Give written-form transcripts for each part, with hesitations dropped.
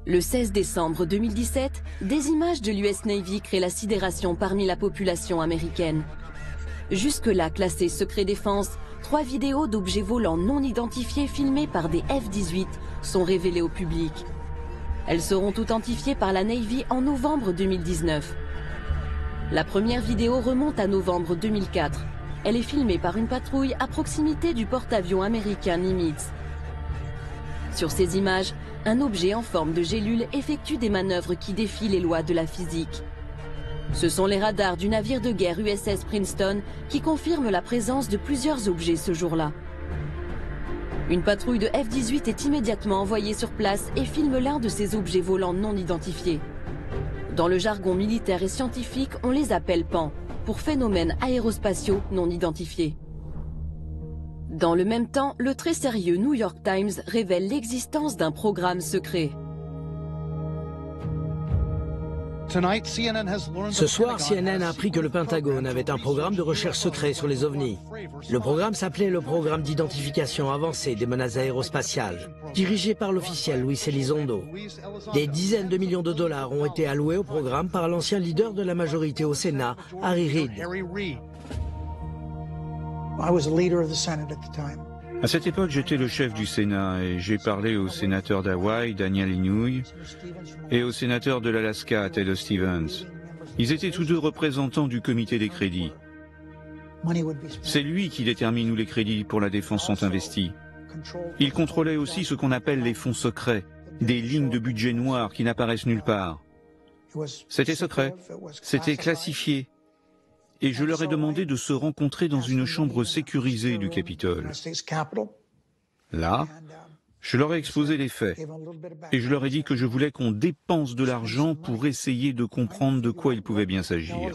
Le 16 décembre 2017, des images de l'US Navy créent la sidération parmi la population américaine. Jusque-là classées secret défense, 3 vidéos d'objets volants non identifiés filmés par des F-18 sont révélées au public. Elles seront authentifiées par la Navy en novembre 2019. La première vidéo remonte à novembre 2004. Elle est filmée par une patrouille à proximité du porte-avions américain Nimitz. Sur ces images, un objet en forme de gélule effectue des manœuvres qui défient les lois de la physique. Ce sont les radars du navire de guerre USS Princeton qui confirment la présence de plusieurs objets ce jour-là. Une patrouille de F-18 est immédiatement envoyée sur place et filme l'un de ces objets volants non identifiés. Dans le jargon militaire et scientifique, on les appelle PAN, pour phénomènes aérospatiaux non identifiés. Dans le même temps, le très sérieux New York Times révèle l'existence d'un programme secret. Ce soir, CNN a appris que le Pentagone avait un programme de recherche secret sur les ovnis. Le programme s'appelait le Programme d'identification avancée des menaces aérospatiales, dirigé par l'officiel Luis Elizondo. Des dizaines de millions de dollars ont été alloués au programme par l'ancien leader de la majorité au Sénat, Harry Reid. À cette époque, j'étais le chef du Sénat et j'ai parlé au sénateur d'Hawaï, Daniel Inouye, et au sénateur de l'Alaska, Ted Stevens. Ils étaient tous deux représentants du comité des crédits. C'est lui qui détermine où les crédits pour la défense sont investis. Il contrôlait aussi ce qu'on appelle les fonds secrets, des lignes de budget noires qui n'apparaissent nulle part. C'était secret, c'était classifié. Et je leur ai demandé de se rencontrer dans une chambre sécurisée du Capitole. Là, je leur ai exposé les faits. Et je leur ai dit que je voulais qu'on dépense de l'argent pour essayer de comprendre de quoi il pouvait bien s'agir.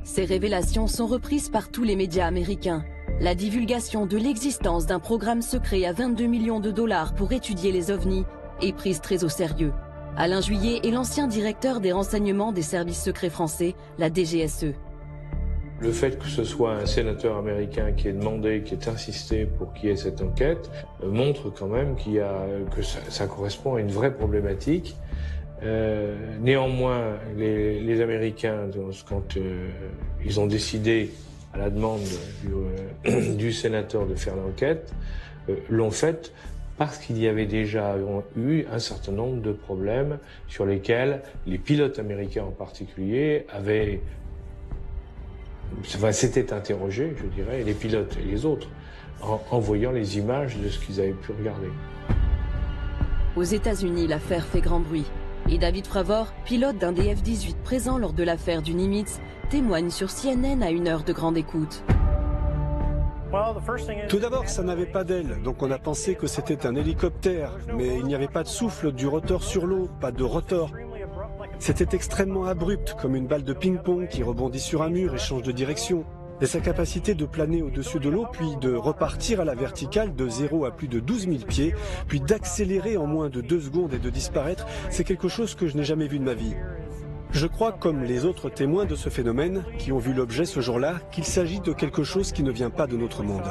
Ces révélations sont reprises par tous les médias américains. La divulgation de l'existence d'un programme secret à 22 millions de dollars pour étudier les ovnis est prise très au sérieux. Alain Juillet est l'ancien directeur des renseignements des services secrets français, la DGSE. Le fait que ce soit un sénateur américain qui ait demandé, qui ait insisté pour qu'il y ait cette enquête, montre quand même que ça correspond à une vraie problématique. Néanmoins, les Américains, quand ils ont décidé, à la demande du sénateur de faire l'enquête, l'ont faite parce qu'il y avait déjà eu un certain nombre de problèmes sur lesquels les pilotes américains en particulier s'étaient interrogés, je dirais, et les pilotes et les autres, en voyant les images de ce qu'ils avaient pu regarder. Aux États-Unis, l'affaire fait grand bruit. Et David Fravor, pilote d'un des F-18 présent lors de l'affaire du Nimitz, témoigne sur CNN à une heure de grande écoute. Tout d'abord, ça n'avait pas d'aile, donc on a pensé que c'était un hélicoptère, mais il n'y avait pas de souffle du rotor sur l'eau, pas de rotor. C'était extrêmement abrupt, comme une balle de ping-pong qui rebondit sur un mur et change de direction. Et sa capacité de planer au-dessus de l'eau, puis de repartir à la verticale de 0 à plus de 12 000 pieds, puis d'accélérer en moins de 2 secondes et de disparaître, c'est quelque chose que je n'ai jamais vu de ma vie. Je crois, comme les autres témoins de ce phénomène, qui ont vu l'objet ce jour-là, qu'il s'agit de quelque chose qui ne vient pas de notre monde.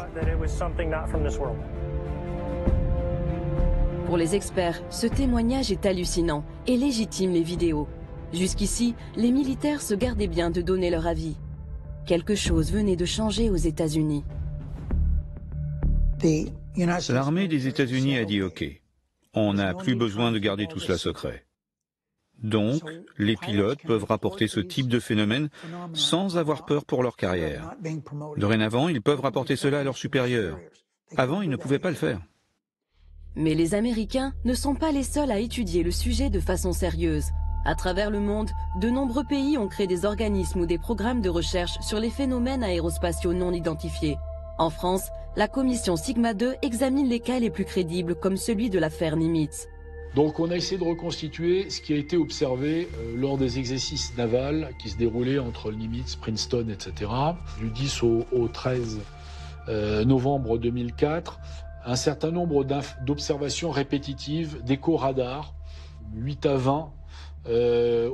Pour les experts, ce témoignage est hallucinant et légitime les vidéos. Jusqu'ici, les militaires se gardaient bien de donner leur avis. Quelque chose venait de changer aux États-Unis. L'armée des États-Unis a dit OK, on n'a plus besoin de garder tout cela secret. Donc, les pilotes peuvent rapporter ce type de phénomène sans avoir peur pour leur carrière. Dorénavant, ils peuvent rapporter cela à leurs supérieurs. Avant, ils ne pouvaient pas le faire. Mais les Américains ne sont pas les seuls à étudier le sujet de façon sérieuse. À travers le monde, de nombreux pays ont créé des organismes ou des programmes de recherche sur les phénomènes aérospatiaux non identifiés. En France, la commission Sigma 2 examine les cas les plus crédibles comme celui de l'affaire Nimitz. Donc on a essayé de reconstituer ce qui a été observé lors des exercices navals qui se déroulaient entre le Nimitz, Princeton, etc. Du 10 au 13 novembre 2004, un certain nombre d'observations répétitives d'écho-radars, 8 à 20,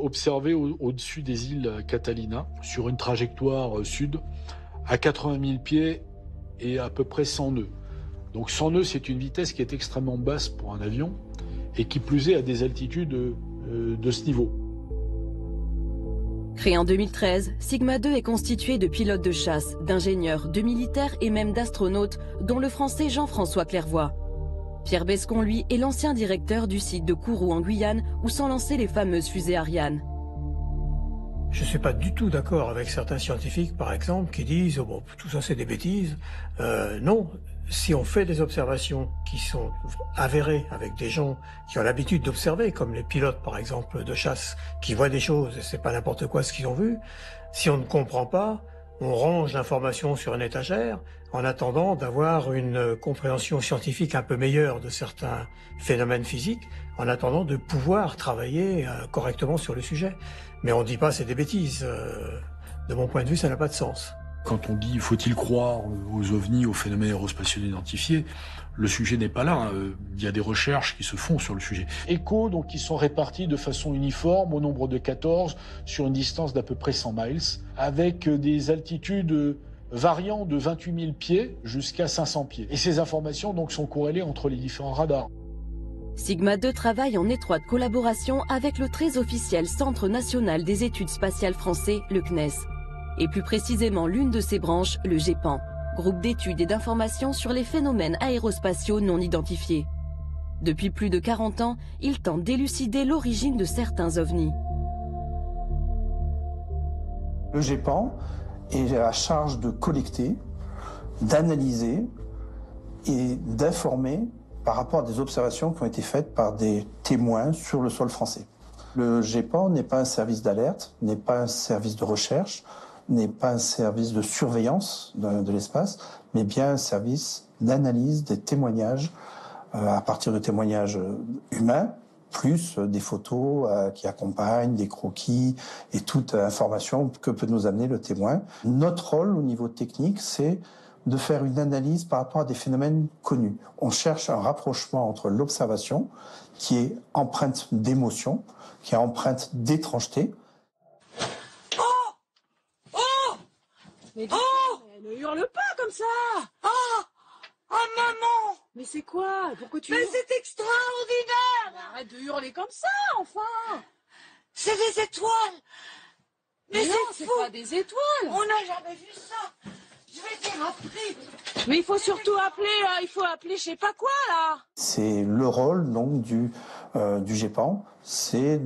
observés au-dessus des îles Catalina, sur une trajectoire sud, à 80 000 pieds et à peu près 100 nœuds. Donc 100 nœuds, c'est une vitesse qui est extrêmement basse pour un avion et qui plus est à des altitudes de ce niveau. Créé en 2013, Sigma 2 est constitué de pilotes de chasse, d'ingénieurs, de militaires et même d'astronautes, dont le français Jean-François Clairvoy. Pierre Bescon, lui, est l'ancien directeur du site de Kourou en Guyane, où sont lancées les fameuses fusées Ariane. Je ne suis pas du tout d'accord avec certains scientifiques, par exemple, qui disent « oh bon, tout ça c'est des bêtises ». Non, si on fait des observations qui sont avérées avec des gens qui ont l'habitude d'observer, comme les pilotes par exemple de chasse, qui voient des choses et c'est pas n'importe quoi ce qu'ils ont vu, si on ne comprend pas, on range l'information sur une étagère en attendant d'avoir une compréhension scientifique un peu meilleure de certains phénomènes physiques, en attendant de pouvoir travailler correctement sur le sujet. Mais on ne dit pas c'est des bêtises. De mon point de vue, ça n'a pas de sens. Quand on dit faut-il croire aux ovnis, aux phénomènes aérospatiaux identifiés, le sujet n'est pas là. Il y a des recherches qui se font sur le sujet. ECHO, donc, qui sont répartis de façon uniforme au nombre de 14 sur une distance d'à peu près 100 miles, avec des altitudes variant de 28 000 pieds jusqu'à 500 pieds. Et ces informations donc sont corrélées entre les différents radars. Sigma 2 travaille en étroite collaboration avec le très officiel Centre national des études spatiales français, le CNES. Et plus précisément l'une de ses branches, le GEPAN, groupe d'études et d'informations sur les phénomènes aérospatiaux non identifiés. Depuis plus de 40 ans, il tente d'élucider l'origine de certains ovnis. Le GEPAN est à charge de collecter, d'analyser et d'informer par rapport à des observations qui ont été faites par des témoins sur le sol français. Le GEPAN n'est pas un service d'alerte, n'est pas un service de recherche, n'est pas un service de surveillance de l'espace, mais bien un service d'analyse des témoignages à partir de témoignages humains, plus des photos qui accompagnent, des croquis et toute information que peut nous amener le témoin. Notre rôle au niveau technique, c'est de faire une analyse par rapport à des phénomènes connus. On cherche un rapprochement entre l'observation, qui est empreinte d'émotion, qui est empreinte d'étrangeté. Mais ne hurle pas comme ça. Oh maman. Mais c'est quoi? Pourquoi tu hurles? Mais c'est extraordinaire. Arrête de hurler comme ça, enfin. C'est des étoiles. Mais non, c'est pas des étoiles. On n'a jamais vu ça. Je vais dire après. Mais il faut surtout appeler, je sais pas quoi là. C'est le rôle donc du GEPAN, c'est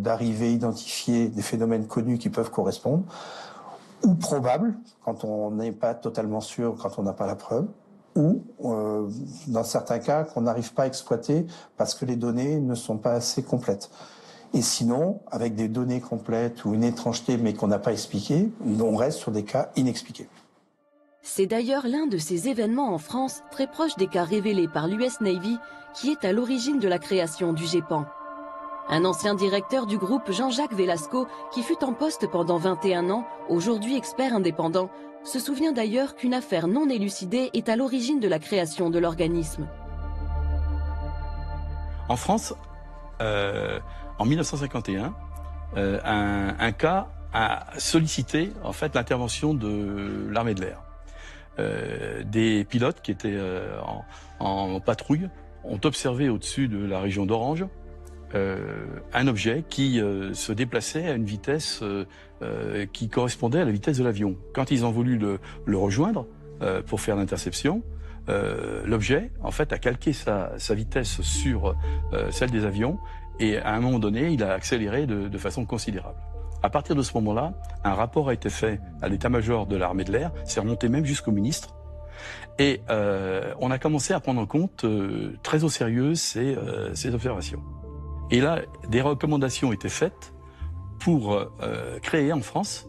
d'arriver à identifier des phénomènes connus qui peuvent correspondre, ou probables, quand on n'est pas totalement sûr, quand on n'a pas la preuve, ou dans certains cas qu'on n'arrive pas à exploiter parce que les données ne sont pas assez complètes. Et sinon, avec des données complètes ou une étrangeté mais qu'on n'a pas expliquée, on reste sur des cas inexpliqués. C'est d'ailleurs l'un de ces événements en France, très proche des cas révélés par l'US Navy, qui est à l'origine de la création du GEPAN. Un ancien directeur du groupe, Jean-Jacques Velasco, qui fut en poste pendant 21 ans, aujourd'hui expert indépendant, se souvient d'ailleurs qu'une affaire non élucidée est à l'origine de la création de l'organisme. En France, en 1951, un cas a sollicité en fait l'intervention de l'armée de l'air. Des pilotes qui étaient en patrouille ont observé au-dessus de la région d'Orange un objet qui se déplaçait à une vitesse qui correspondait à la vitesse de l'avion. Quand ils ont voulu le rejoindre pour faire l'interception, l'objet en fait a calqué sa vitesse sur celle des avions et à un moment donné il a accéléré de façon considérable. À partir de ce moment-là, un rapport a été fait à l'état-major de l'armée de l'air, c'est remonté même jusqu'au ministre, et on a commencé à prendre en compte très au sérieux ces observations. Et là, des recommandations étaient faites pour créer en France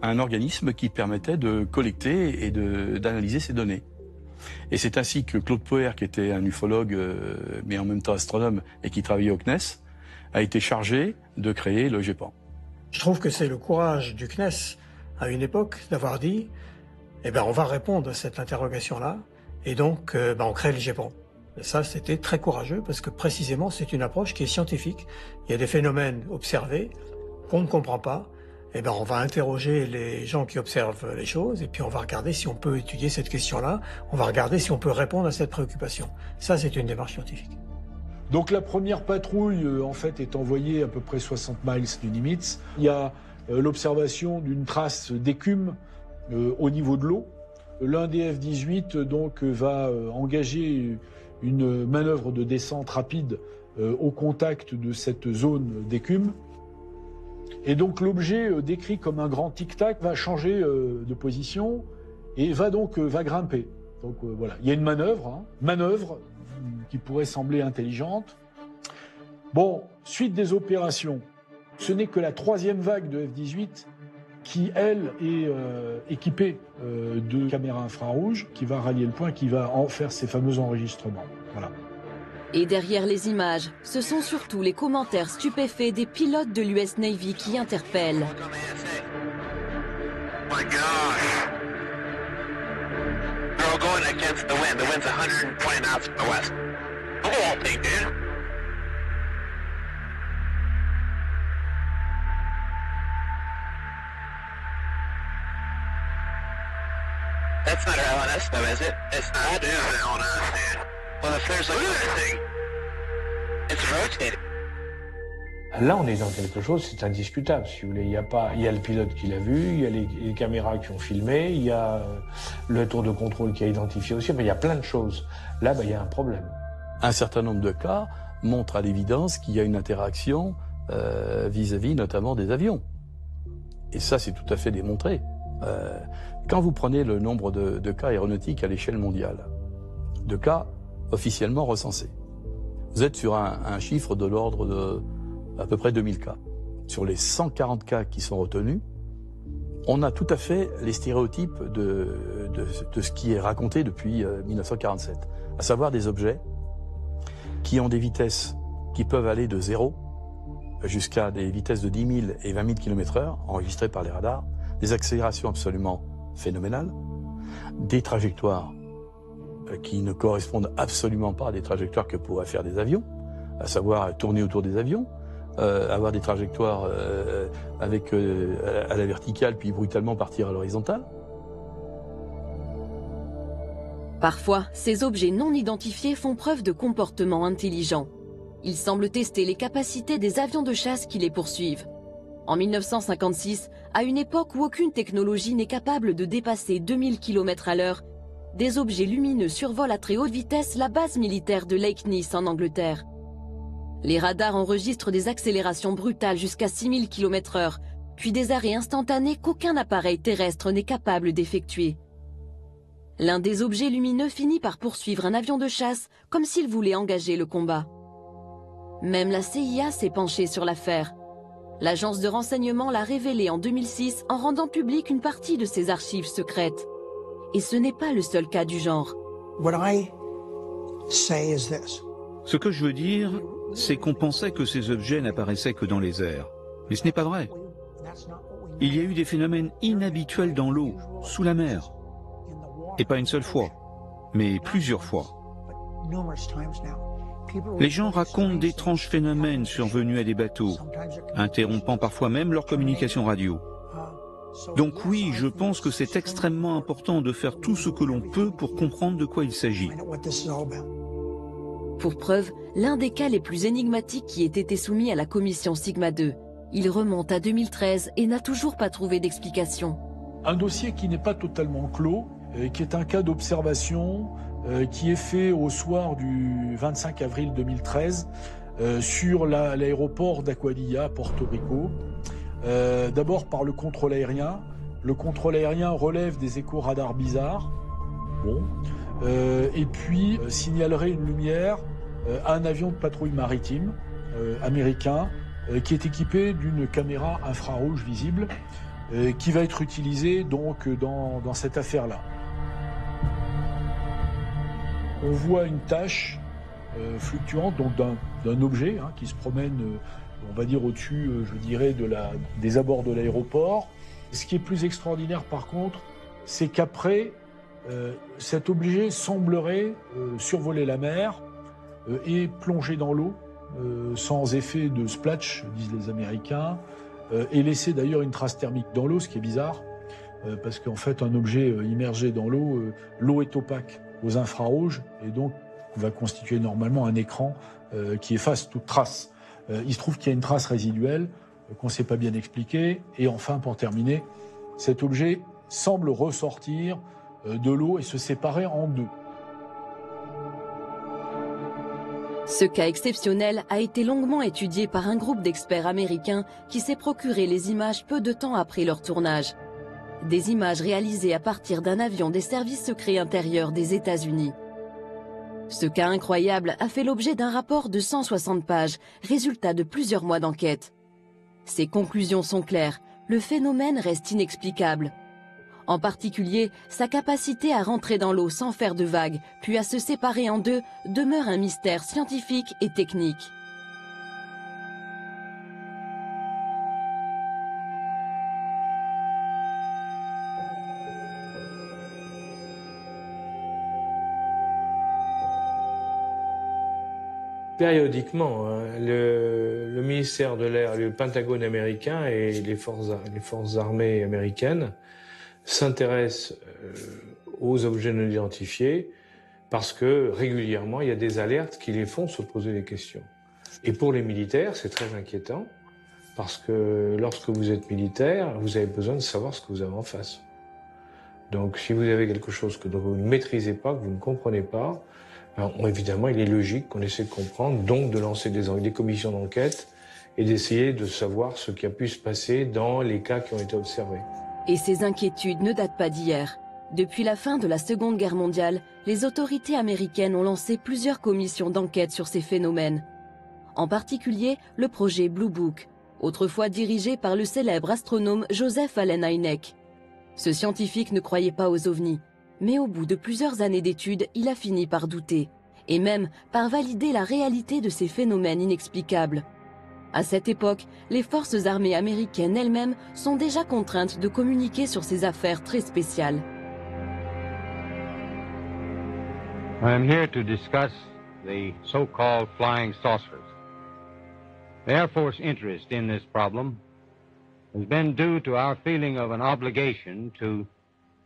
un organisme qui permettait de collecter et d'analyser ces données. Et c'est ainsi que Claude Poher, qui était un ufologue, mais en même temps astronome, et qui travaillait au CNES, a été chargé de créer le GEPAN. Je trouve que c'est le courage du CNES, à une époque, d'avoir dit « Eh ben, on va répondre à cette interrogation-là, et donc on crée le GEPAN ». Et ça, c'était très courageux, parce que précisément, c'est une approche qui est scientifique. Il y a des phénomènes observés qu'on ne comprend pas, eh ben, on va interroger les gens qui observent les choses et puis on va regarder si on peut étudier cette question-là, on va regarder si on peut répondre à cette préoccupation. Ça, c'est une démarche scientifique. Donc la première patrouille, en fait, est envoyée à peu près 60 miles du Nimitz. Il y a l'observation d'une trace d'écume au niveau de l'eau. L'un des F-18 donc va engager une manœuvre de descente rapide au contact de cette zone d'écume. Et donc l'objet décrit comme un grand tic-tac va changer de position et va grimper. Donc voilà, il y a une manœuvre qui pourrait sembler intelligente. Bon, suite des opérations, ce n'est que la troisième vague de F-18 qui, elle, est équipée de caméras infrarouges, qui va rallier le point, qui va en faire ces fameux enregistrements. Voilà. Et derrière les images, ce sont surtout les commentaires stupéfaits des pilotes de l'US Navy qui interpellent. That's not our LNS though, is it? It's not. It is LNS. Well, if there's like another thing, it's rotating. Là, on est dans quelque chose, c'est indiscutable, si vous voulez. Il y a le pilote qui l'a vu, il y a les caméras qui ont filmé, il y a le tour de contrôle qui a identifié aussi, mais il y a plein de choses. Là, il y a un problème. Un certain nombre de cas montrent à l'évidence qu'il y a une interaction vis-à-vis notamment des avions. Et ça, c'est tout à fait démontré. Quand vous prenez le nombre de cas aéronautiques à l'échelle mondiale, de cas officiellement recensés, vous êtes sur un chiffre de l'ordre de à peu près 2000 cas. Sur les 140 cas qui sont retenus, on a tout à fait les stéréotypes de ce qui est raconté depuis 1947, à savoir des objets qui ont des vitesses qui peuvent aller de 0 jusqu'à des vitesses de 10 000 et 20 000 km/h enregistrées par les radars, des accélérations absolument phénoménales, des trajectoires qui ne correspondent absolument pas à des trajectoires que pourraient faire des avions, à savoir tourner autour des avions, avoir des trajectoires avec à la verticale puis brutalement partir à l'horizontale. Parfois, ces objets non identifiés font preuve de comportements intelligents. Ils semblent tester les capacités des avions de chasse qui les poursuivent. En 1956, à une époque où aucune technologie n'est capable de dépasser 2000 km/h, des objets lumineux survolent à très haute vitesse la base militaire de Lake Nice en Angleterre. Les radars enregistrent des accélérations brutales jusqu'à 6000 km/h, puis des arrêts instantanés qu'aucun appareil terrestre n'est capable d'effectuer. L'un des objets lumineux finit par poursuivre un avion de chasse comme s'il voulait engager le combat. Même la CIA s'est penchée sur l'affaire. L'agence de renseignement l'a révélé en 2006 en rendant publique une partie de ses archives secrètes. Et ce n'est pas le seul cas du genre. Ce que je veux dire, c'est qu'on pensait que ces objets n'apparaissaient que dans les airs. Mais ce n'est pas vrai. Il y a eu des phénomènes inhabituels dans l'eau, sous la mer. Et pas une seule fois, mais plusieurs fois. Les gens racontent d'étranges phénomènes survenus à des bateaux, interrompant parfois même leur communication radio. Donc oui, je pense que c'est extrêmement important de faire tout ce que l'on peut pour comprendre de quoi il s'agit. Pour preuve, l'un des cas les plus énigmatiques qui ait été soumis à la commission Sigma 2. Il remonte à 2013 et n'a toujours pas trouvé d'explication. Un dossier qui n'est pas totalement clos, qui est un cas d'observation qui est fait au soir du 25 avril 2013 sur l'aéroport d'Aguadilla, Porto Rico. D'abord par le contrôle aérien. Le contrôle aérien relève des échos radars bizarres. Et puis signalerait une lumière à un avion de patrouille maritime américain qui est équipé d'une caméra infrarouge visible qui va être utilisée donc dans cette affaire-là. On voit une tache fluctuante donc d'un objet qui se promène, on va dire au-dessus, je dirais, des abords de l'aéroport. Ce qui est plus extraordinaire par contre, c'est qu'après, cet objet semblerait survoler la mer et plonger dans l'eau sans effet de splash, disent les Américains, et laisser d'ailleurs une trace thermique dans l'eau, ce qui est bizarre, parce qu'en fait, un objet immergé dans l'eau, l'eau est opaque aux infrarouges, et donc va constituer normalement un écran qui efface toute trace. Il se trouve qu'il y a une trace résiduelle qu'on ne sait pas bien expliquer, et enfin, pour terminer, cet objet semble ressortir de l'eau et se séparer en deux. Ce cas exceptionnel a été longuement étudié par un groupe d'experts américains qui s'est procuré les images peu de temps après leur tournage. Des images réalisées à partir d'un avion des services secrets intérieurs des États-Unis. Ce cas incroyable a fait l'objet d'un rapport de 160 pages, résultat de plusieurs mois d'enquête. Ses conclusions sont claires, le phénomène reste inexplicable. En particulier, sa capacité à rentrer dans l'eau sans faire de vagues, puis à se séparer en deux, demeure un mystère scientifique et technique. Périodiquement, le ministère de l'Air, le Pentagone américain et les forces armées américaines s'intéressent aux objets non identifiés parce que régulièrement, il y a des alertes qui les font se poser des questions. Et pour les militaires, c'est très inquiétant parce que lorsque vous êtes militaire, vous avez besoin de savoir ce que vous avez en face. Donc si vous avez quelque chose que vous ne maîtrisez pas, que vous ne comprenez pas, alors, évidemment, il est logique qu'on essaie de comprendre, donc de lancer des commissions d'enquête et d'essayer de savoir ce qui a pu se passer dans les cas qui ont été observés. Et ces inquiétudes ne datent pas d'hier. Depuis la fin de la Seconde Guerre mondiale, les autorités américaines ont lancé plusieurs commissions d'enquête sur ces phénomènes. En particulier, le projet Blue Book, autrefois dirigé par le célèbre astronome Joseph Allen Hynek. Ce scientifique ne croyait pas aux ovnis. Mais au bout de plusieurs années d'études, il a fini par douter, et même par valider la réalité de ces phénomènes inexplicables. À cette époque, les forces armées américaines elles-mêmes sont déjà contraintes de communiquer sur ces affaires très spéciales. I am here to discuss the so-called flying saucers. The Air Force interest in this problem has been due to our feeling of an obligation to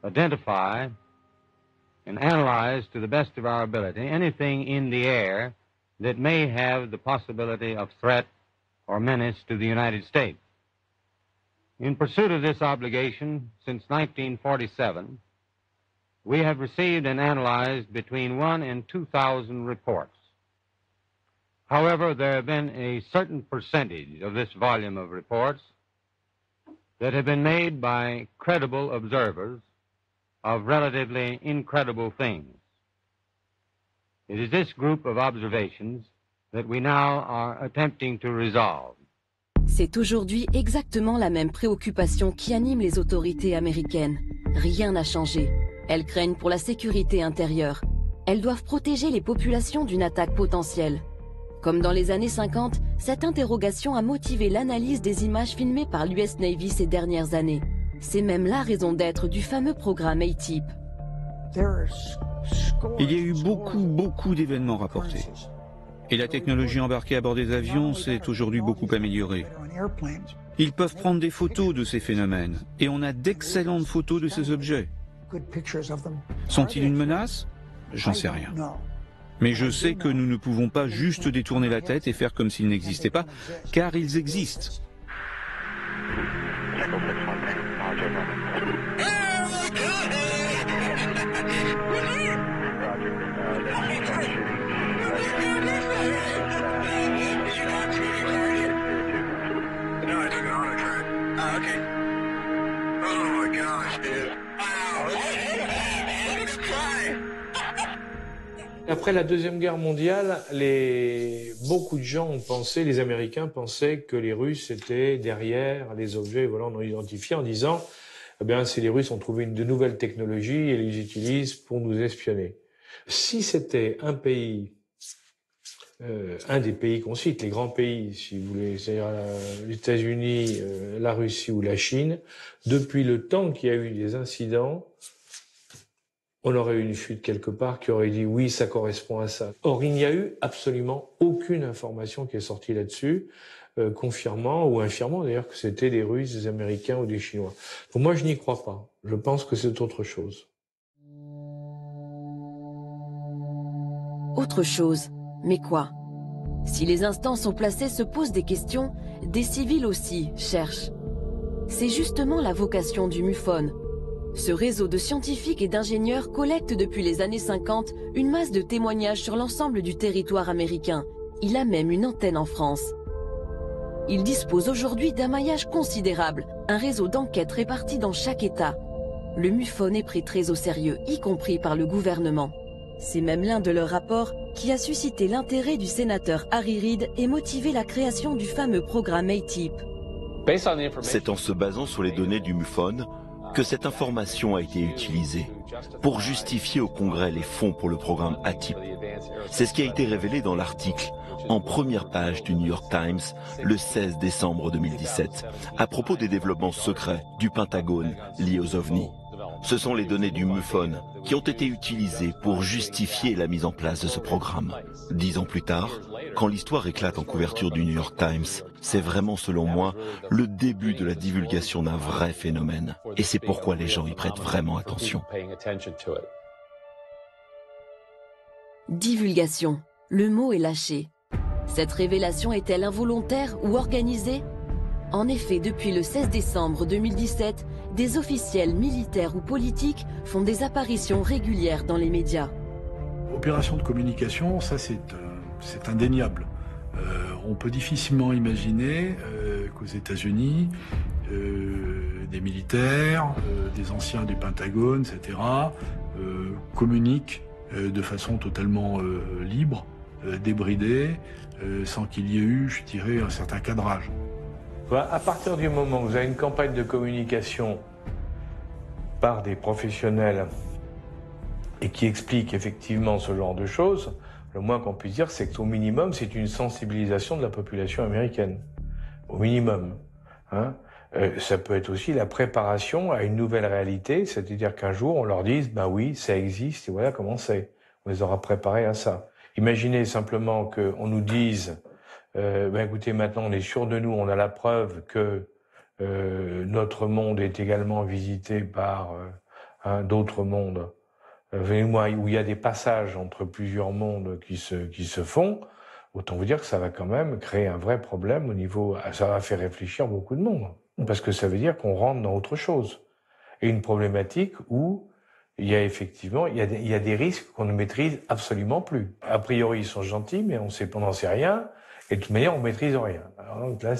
identify and analyze to the best of our ability anything in the air that may have the possibility of threat or menace to the United States. In pursuit of this obligation, since 1947, we have received and analyzed between 1,000 and 2,000 reports. However, there have been a certain percentage of this volume of reports that have been made by credible observers of relatively incredible things. It is this group of observations that we now are attempting to resolve. C'est aujourd'hui exactement la même préoccupation qui anime les autorités américaines. Rien n'a changé. Elles craignent pour la sécurité intérieure. Elles doivent protéger les populations d'une attaque potentielle. Comme dans les années 50, cette interrogation a motivé l'analyse des images filmées par l'US Navy ces dernières années. C'est même la raison d'être du fameux programme A-Type. Il y a eu beaucoup d'événements rapportés. Et la technologie embarquée à bord des avions s'est aujourd'hui beaucoup améliorée. Ils peuvent prendre des photos de ces phénomènes, et on a d'excellentes photos de ces objets. Sont-ils une menace? J'en sais rien. Mais je sais que nous ne pouvons pas juste détourner la tête et faire comme s'ils n'existaient pas, car ils existent. Après la Deuxième Guerre mondiale, beaucoup de gens ont pensé, les Américains pensaient que les Russes étaient derrière les objets volants non identifiés en disant eh bien, si les Russes ont trouvé de nouvelles technologies et les utilisent pour nous espionner. Si c'était un pays, un des pays qu'on cite, les grands pays, si vous voulez, c'est-à-dire les États-Unis, la Russie ou la Chine, depuis le temps qu'il y a eu des incidents, on aurait eu une fuite quelque part qui aurait dit oui, ça correspond à ça. Or, il n'y a eu absolument aucune information qui est sortie là-dessus. confirmant ou infirmant d'ailleurs que c'était des Russes, des Américains ou des Chinois. Pour moi, je n'y crois pas. Je pense que c'est autre chose. Autre chose, mais quoi? Si les instances au placé se posent des questions, des civils aussi cherchent. C'est justement la vocation du MUFON. Ce réseau de scientifiques et d'ingénieurs collecte depuis les années 50 une masse de témoignages sur l'ensemble du territoire américain. Il a même une antenne en France. Il dispose aujourd'hui d'un maillage considérable, un réseau d'enquêtes réparti dans chaque État. Le MUFON est pris très au sérieux, y compris par le gouvernement. C'est même l'un de leurs rapports qui a suscité l'intérêt du sénateur Harry Reid et motivé la création du fameux programme ATIP. C'est en se basant sur les données du MUFON que cette information a été utilisée pour justifier au Congrès les fonds pour le programme ATIP. C'est ce qui a été révélé dans l'article en première page du New York Times le 16 décembre 2017 à propos des développements secrets du Pentagone liés aux ovnis. Ce sont les données du MUFON qui ont été utilisées pour justifier la mise en place de ce programme. 10 ans plus tard, quand l'histoire éclate en couverture du New York Times, c'est vraiment, selon moi, le début de la divulgation d'un vrai phénomène. Et c'est pourquoi les gens y prêtent vraiment attention. Divulgation. Le mot est lâché. Cette révélation est-elle involontaire ou organisée? En effet, depuis le 16 décembre 2017, des officiels militaires ou politiques font des apparitions régulières dans les médias. Opération de communication, ça c'est indéniable. On peut difficilement imaginer qu'aux États-Unis, des militaires, des anciens du Pentagone, etc., communiquent de façon totalement libre, débridée, sans qu'il y ait eu, je dirais, un certain cadrage. À partir du moment où vous avez une campagne de communication par des professionnels et qui explique effectivement ce genre de choses, le moins qu'on puisse dire, c'est qu'au minimum, c'est une sensibilisation de la population américaine. Au minimum. Hein. Ça peut être aussi la préparation à une nouvelle réalité, c'est-à-dire qu'un jour, on leur dise, ben oui, ça existe, et voilà comment c'est. On les aura préparés à ça. Imaginez simplement qu'on nous dise, ben écoutez, maintenant on est sûr de nous, on a la preuve que notre monde est également visité par d'autres mondes, où il y a des passages entre plusieurs mondes qui se font, autant vous dire que ça va quand même créer un vrai problème au niveau, ça va faire réfléchir beaucoup de monde, parce que ça veut dire qu'on rentre dans autre chose. Et une problématique où il y a effectivement, il y a des risques qu'on ne maîtrise absolument plus. A priori, ils sont gentils, mais on n'en sait rien, et de toute manière, on ne maîtrise rien. Alors donc là,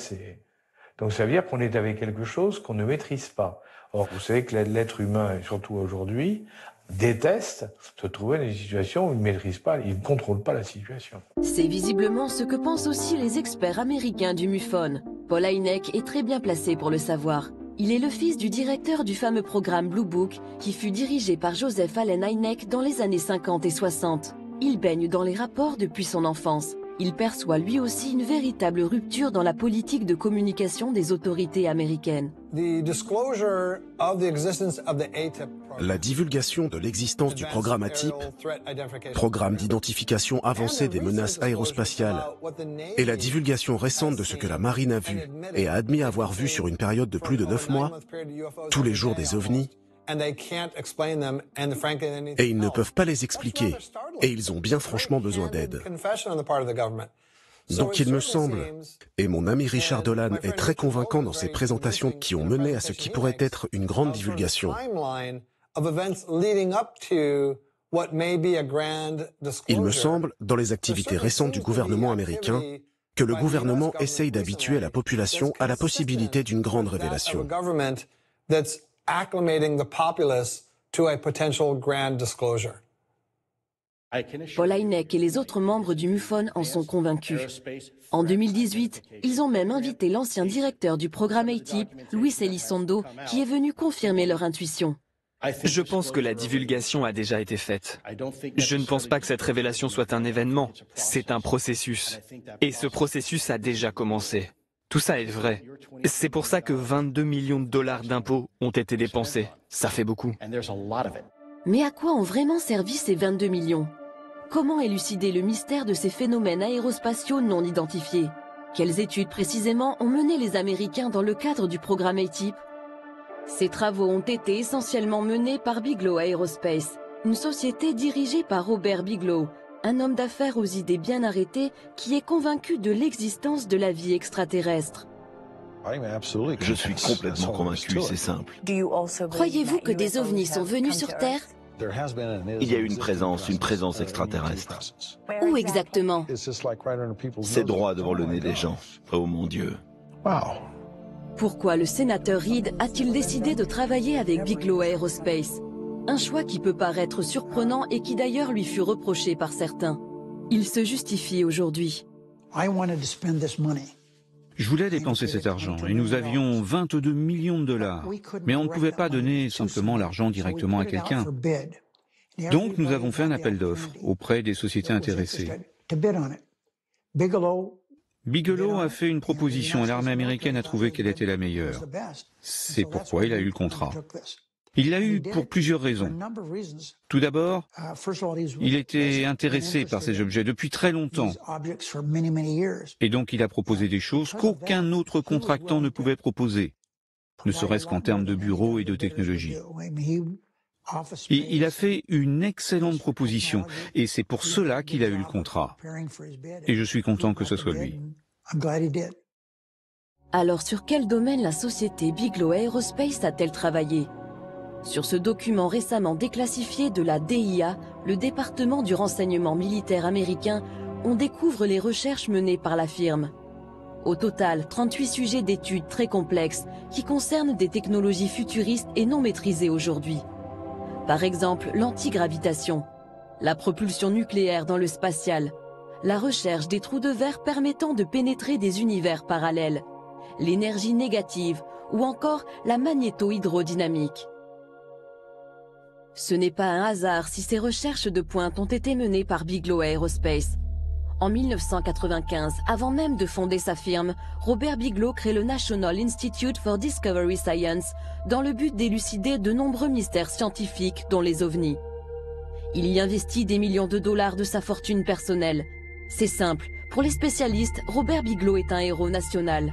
donc ça veut dire qu'on est avec quelque chose qu'on ne maîtrise pas. Or, vous savez que l'être humain, et surtout aujourd'hui, déteste se trouver dans des situations où il ne maîtrise pas, il ne contrôle pas la situation. C'est visiblement ce que pensent aussi les experts américains du MUFON. Paul Hynek est très bien placé pour le savoir. Il est le fils du directeur du fameux programme Blue Book qui fut dirigé par Joseph Allen Hynek dans les années 50 et 60. Il baigne dans les rapports depuis son enfance. Il perçoit lui aussi une véritable rupture dans la politique de communication des autorités américaines. La divulgation de l'existence du programme ATIP, programme d'identification avancée des menaces aérospatiales, et la divulgation récente de ce que la marine a vu et a admis avoir vu sur une période de plus de 9 mois, tous les jours des ovnis, et ils ne peuvent pas les expliquer, et ils ont bien franchement besoin d'aide. Donc il me semble, et mon ami Richard Dolan est très convaincant dans ses présentations qui ont mené à ce qui pourrait être une grande divulgation. Il me semble, dans les activités récentes du gouvernement américain, que le gouvernement essaye d'habituer la population à la possibilité d'une grande révélation. Paul Hynek et les autres membres du MUFON en sont convaincus. En 2018, ils ont même invité l'ancien directeur du programme ATIP, Luis Elizondo, qui est venu confirmer leur intuition. Je pense que la divulgation a déjà été faite. Je ne pense pas que cette révélation soit un événement, c'est un processus. Et ce processus a déjà commencé. Tout ça est vrai. C'est pour ça que 22 millions de dollars d'impôts ont été dépensés. Ça fait beaucoup. Mais à quoi ont vraiment servi ces 22 millions? Comment élucider le mystère de ces phénomènes aérospatiaux non identifiés? Quelles études précisément ont mené les Américains dans le cadre du programme ATIP? Ces travaux ont été essentiellement menés par Bigelow Aerospace, une société dirigée par Robert Bigelow, un homme d'affaires aux idées bien arrêtées qui est convaincu de l'existence de la vie extraterrestre. Je suis complètement convaincu, c'est simple. Croyez-vous que des ovnis sont venus sur Terre? Il y a une présence extraterrestre. Où exactement? C'est droit devant le nez des gens. Oh mon Dieu. Pourquoi le sénateur Reid a-t-il décidé de travailler avec Bigelow Aerospace? Un choix qui peut paraître surprenant et qui d'ailleurs lui fut reproché par certains. Il se justifie aujourd'hui. Je voulais dépenser cet argent et nous avions 22 millions de dollars. Mais on ne pouvait pas donner simplement l'argent directement à quelqu'un. Donc nous avons fait un appel d'offres auprès des sociétés intéressées. Bigelow a fait une proposition et l'armée américaine a trouvé qu'elle était la meilleure. C'est pourquoi il a eu le contrat. Il l'a eu pour plusieurs raisons. Tout d'abord, il était intéressé par ces objets depuis très longtemps. Et donc il a proposé des choses qu'aucun autre contractant ne pouvait proposer, ne serait-ce qu'en termes de bureaux et de technologie. Et il a fait une excellente proposition, et c'est pour cela qu'il a eu le contrat. Et je suis content que ce soit lui. Alors sur quel domaine la société Bigelow Aerospace a-t-elle travaillé? Sur ce document récemment déclassifié de la DIA, le département du renseignement militaire américain, on découvre les recherches menées par la firme. Au total, 38 sujets d'études très complexes qui concernent des technologies futuristes et non maîtrisées aujourd'hui. Par exemple, l'antigravitation, la propulsion nucléaire dans le spatial, la recherche des trous de verre permettant de pénétrer des univers parallèles, l'énergie négative ou encore la magnéto-hydrodynamique. Ce n'est pas un hasard si ces recherches de pointe ont été menées par Bigelow Aerospace. En 1995, avant même de fonder sa firme, Robert Bigelow crée le National Institute for Discovery Science dans le but d'élucider de nombreux mystères scientifiques, dont les ovnis. Il y investit des millions de dollars de sa fortune personnelle. C'est simple, pour les spécialistes, Robert Bigelow est un héros national.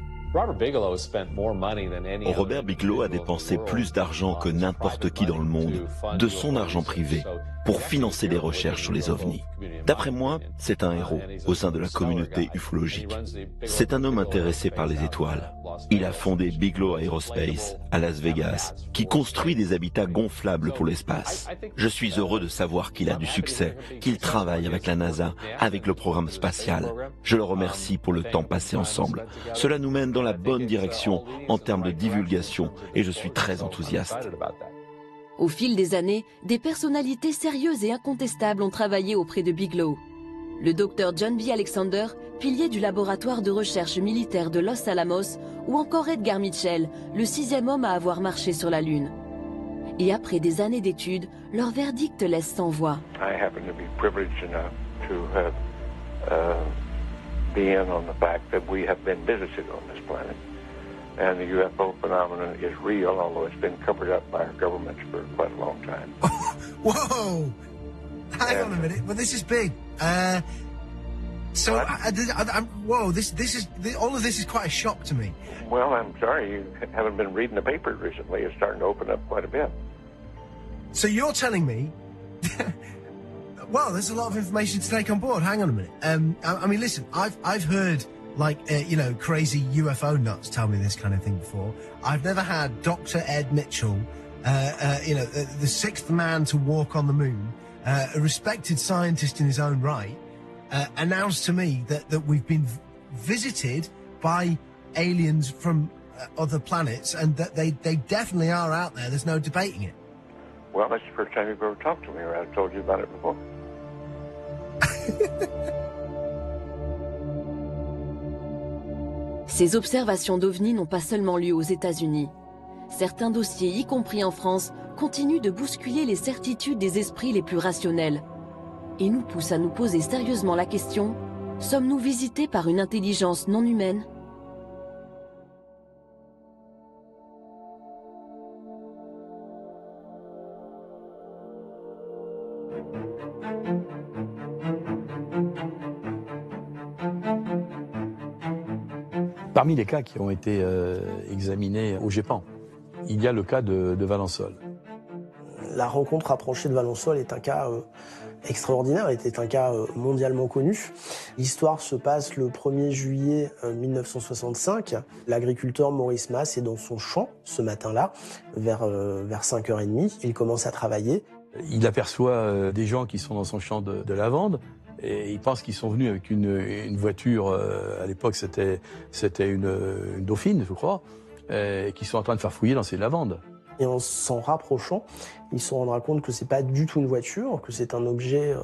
Robert Bigelow a dépensé plus d'argent que n'importe qui dans le monde, de son argent privé, pour financer des recherches sur les ovnis. D'après moi, c'est un héros au sein de la communauté ufologique. C'est un homme intéressé par les étoiles. Il a fondé Bigelow Aerospace à Las Vegas, qui construit des habitats gonflables pour l'espace. Je suis heureux de savoir qu'il a du succès, qu'il travaille avec la NASA, avec le programme spatial. Je le remercie pour le temps passé ensemble. Cela nous mène dans la bonne direction en termes de divulgation et je suis très enthousiaste. Au fil des années, des personnalités sérieuses et incontestables ont travaillé auprès de Bigelow. Le docteur John B. Alexander, pilier du laboratoire de recherche militaire de Los Alamos, ou encore Edgar Mitchell, le 6e homme à avoir marché sur la Lune. Et après des années d'études, leur verdict laisse sans voix. And the UFO phenomenon is real, although it's been covered up by our governments for quite a long time. Whoa! Hang on a minute, but this is big. Whoa, all of this is quite a shock to me. Well, I'm sorry you haven't been reading the papers recently. It's starting to open up quite a bit. So you're telling me... Well, there's a lot of information to take on board. Hang on a minute. I mean, listen, I've heard... crazy UFO nuts tell me this kind of thing before. I've never had Dr. Ed Mitchell, the sixth man to walk on the moon, a respected scientist in his own right, announce to me that we've been visited by aliens from other planets and that they definitely are out there. There's no debating it. Well, that's the first time you've ever talked to me, or I've told you about it before. Ces observations d'OVNI n'ont pas seulement lieu aux États-Unis. Certains dossiers, y compris en France, continuent de bousculer les certitudes des esprits les plus rationnels. Et nous poussent à nous poser sérieusement la question, sommes-nous visités par une intelligence non humaine ? Parmi les cas qui ont été examinés au GEPAN, il y a le cas de Valensole. La rencontre rapprochée de Valensole est un cas extraordinaire, était un cas mondialement connu. L'histoire se passe le 1er juillet 1965. L'agriculteur Maurice Masse est dans son champ ce matin-là, vers 5h30. Il commence à travailler. Il aperçoit des gens qui sont dans son champ de lavande et il pense qu'ils sont venus avec une voiture, à l'époque c'était une Dauphine, je crois, qui sont en train de faire fouiller dans ces lavandes. Et en s'en rapprochant, il se rendra compte que c'est pas du tout une voiture, que c'est un objet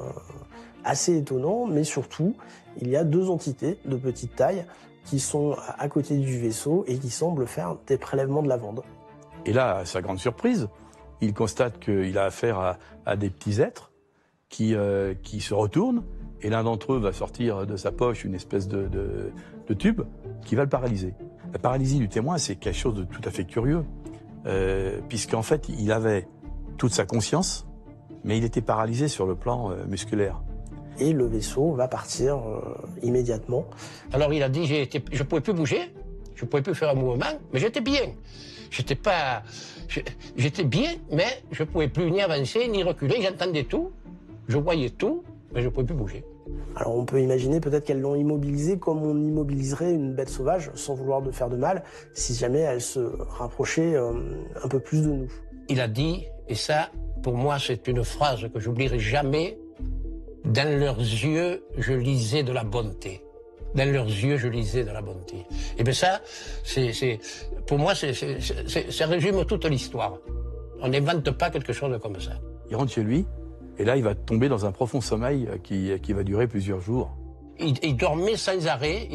assez étonnant, mais surtout, il y a 2 entités de petite taille qui sont à côté du vaisseau et qui semblent faire des prélèvements de lavande. Et là, à sa grande surprise, il constate qu'il a affaire à des petits êtres qui se retournent, et l'un d'entre eux va sortir de sa poche une espèce de tube qui va le paralyser. La paralysie du témoin, c'est quelque chose de tout à fait curieux. Puisqu'en fait, il avait toute sa conscience, mais il était paralysé sur le plan musculaire. Et le vaisseau va partir immédiatement. Alors il a dit, je ne pouvais plus bouger, je ne pouvais plus faire un mouvement, mais j'étais bien. J'étais bien, mais je ne pouvais plus ni avancer, ni reculer, j'entendais tout, je voyais tout, mais je ne pouvais plus bouger. Alors on peut imaginer peut-être qu'elles l'ont immobilisé comme on immobiliserait une bête sauvage, sans vouloir de faire de mal, si jamais elle se rapprochait un peu plus de nous. Il a dit, et ça, pour moi, c'est une phrase que j'oublierai jamais, « Dans leurs yeux, je lisais de la bonté. » Dans leurs yeux, je lisais de la bonté. Et bien ça, pour moi, ça résume toute l'histoire. On n'invente pas quelque chose comme ça. Il rentre chez lui, et là, il va tomber dans un profond sommeil qui va durer plusieurs jours. Il dormait sans arrêt,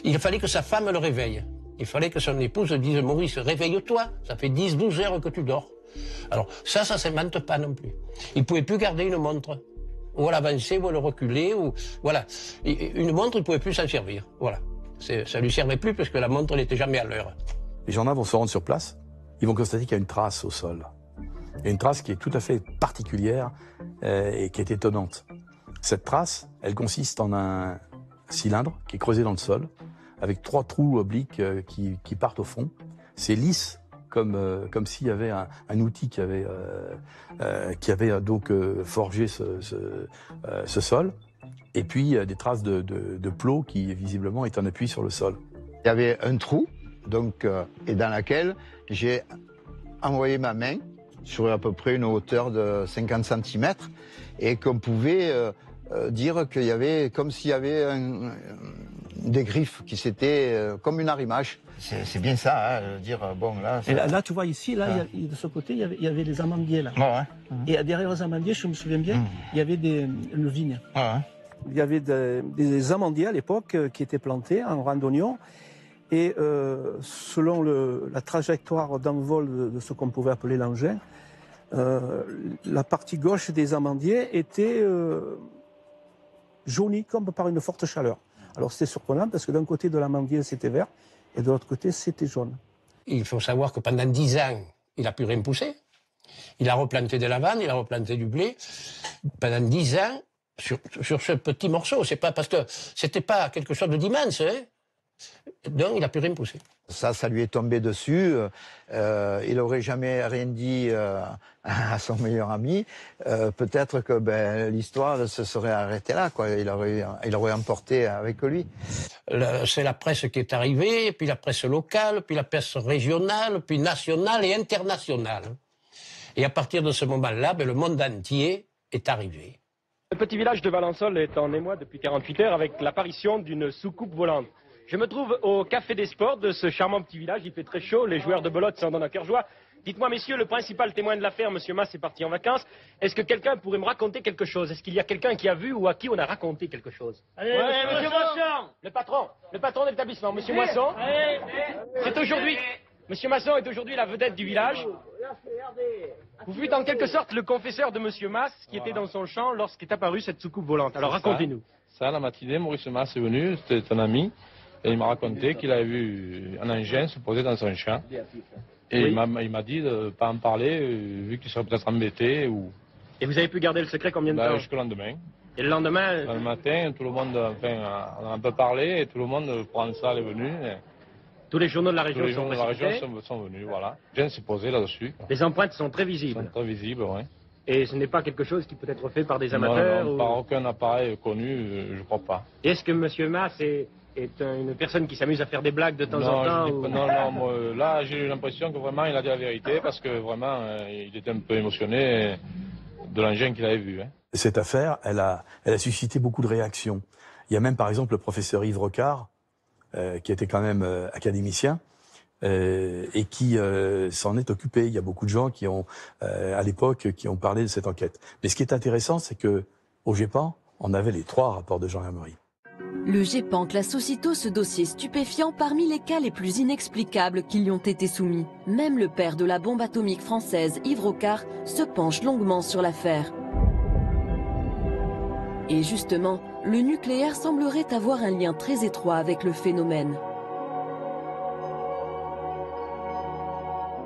il fallait que sa femme le réveille. Il fallait que son épouse dise « Maurice, réveille-toi, ça fait 10-12 heures que tu dors. » Alors ça ne s'invente pas non plus. Il ne pouvait plus garder une montre. Ou à l'avancer, ou à le reculer, ou... Voilà. Une montre, il ne pouvait plus s'en servir. Voilà. Ça ne lui servait plus parce que la montre n'était jamais à l'heure. Les gendarmes vont se rendre sur place. Ils vont constater qu'il y a une trace au sol. Il y a une trace qui est tout à fait particulière et qui est étonnante. Cette trace, elle consiste en un cylindre qui est creusé dans le sol, avec 3 trous obliques qui partent au fond. C'est lisse, comme s'il y avait un outil qui avait donc forgé ce sol. Et puis des traces de plot qui visiblement est en appui sur le sol. Il y avait un trou, donc, et dans lequel j'ai envoyé ma main sur à peu près une hauteur de 50 cm et qu'on pouvait dire qu'il y avait comme s'il y avait des griffes qui s'étaient comme une arrimage. C'est bien ça, hein, dire bon là. Et là, tu vois ici, là, de ce côté, il y avait les amandiers là. Ouais. Et derrière les amandiers, je me souviens bien, il y avait une vigne. Ouais. Il y avait des amandiers à l'époque qui étaient plantés en rang d'oignons. Et selon la trajectoire d'envol de ce qu'on pouvait appeler l'engin, la partie gauche des amandiers était jaunie comme par une forte chaleur. Alors c'était surprenant parce que d'un côté de l'amandier c'était vert et de l'autre côté c'était jaune. Il faut savoir que pendant 10 ans, il n'a plus rien poussé. Il a replanté de la lavande, il a replanté du blé. Pendant 10 ans, sur ce petit morceau, c'est pas parce que c'était pas quelque chose d'immense, hein. Donc il n'a plus rien poussé. Ça lui est tombé dessus. Il n'aurait jamais rien dit à son meilleur ami. Peut-être que l'histoire se serait arrêtée là, quoi. Il aurait emporté avec lui. C'est la presse qui est arrivée, puis la presse locale, puis la presse régionale, puis nationale et internationale. Et à partir de ce moment-là, le monde entier est arrivé. Le petit village de Valensole est en émoi depuis 48 heures avec l'apparition d'une soucoupe volante. Je me trouve au Café des Sports de ce charmant petit village. Il fait très chaud, les joueurs de belote s'en donnent à cœur joie. Dites-moi, messieurs, le principal témoin de l'affaire, M. Masse, est parti en vacances. Est-ce que quelqu'un pourrait me raconter quelque chose? Est-ce qu'il y a quelqu'un qui a vu ou à qui on a raconté quelque chose? Allez, monsieur Moisson. Le patron de l'établissement, M. Moisson. C'est aujourd'hui... M. Masson est aujourd'hui la vedette du village. Vous fûtes en quelque sorte le confesseur de M. Masse qui était dans son champ lorsqu'est apparue cette soucoupe volante. Alors racontez-nous. Ça, la matinée, Maurice Masse est venu, c'était un ami, et il m'a raconté qu'il avait vu un engin se poser dans son champ. Et oui, il m'a dit de ne pas en parler, vu qu'il serait peut-être embêté. Ou... Et vous avez pu garder le secret combien de temps? Jusqu'au lendemain. Et le lendemain... Le matin, tout le monde, enfin, on a un peu parlé et tout le monde, Provençal est venu. Tous les journaux de la région tous les journaux de la région sont venus, voilà. Gens s'est posé là-dessus. Les empreintes sont très visibles. Sont très visibles, oui. Et ce n'est pas quelque chose qui peut être fait par des amateurs? Non, par aucun appareil connu, je ne crois pas. Est-ce que M. Mas est une personne qui s'amuse à faire des blagues de temps en temps? Non, moi, là j'ai eu l'impression que vraiment il a dit la vérité parce que vraiment il était un peu émotionné de l'engin qu'il avait vu. Hein. Cette affaire, elle a suscité beaucoup de réactions. Il y a même par exemple le professeur Yves Rocard, qui était quand même académicien, et qui s'en est occupé. Il y a beaucoup de gens qui ont, à l'époque, qui ont parlé de cette enquête. Mais ce qui est intéressant, c'est que au GEPAN, on avait les 3 rapports de Jean Hermery. Le GEPAN classe aussitôt ce dossier stupéfiant parmi les cas les plus inexplicables qui lui ont été soumis. Même le père de la bombe atomique française, Yves Rocard, se penche longuement sur l'affaire. Et justement, le nucléaire semblerait avoir un lien très étroit avec le phénomène.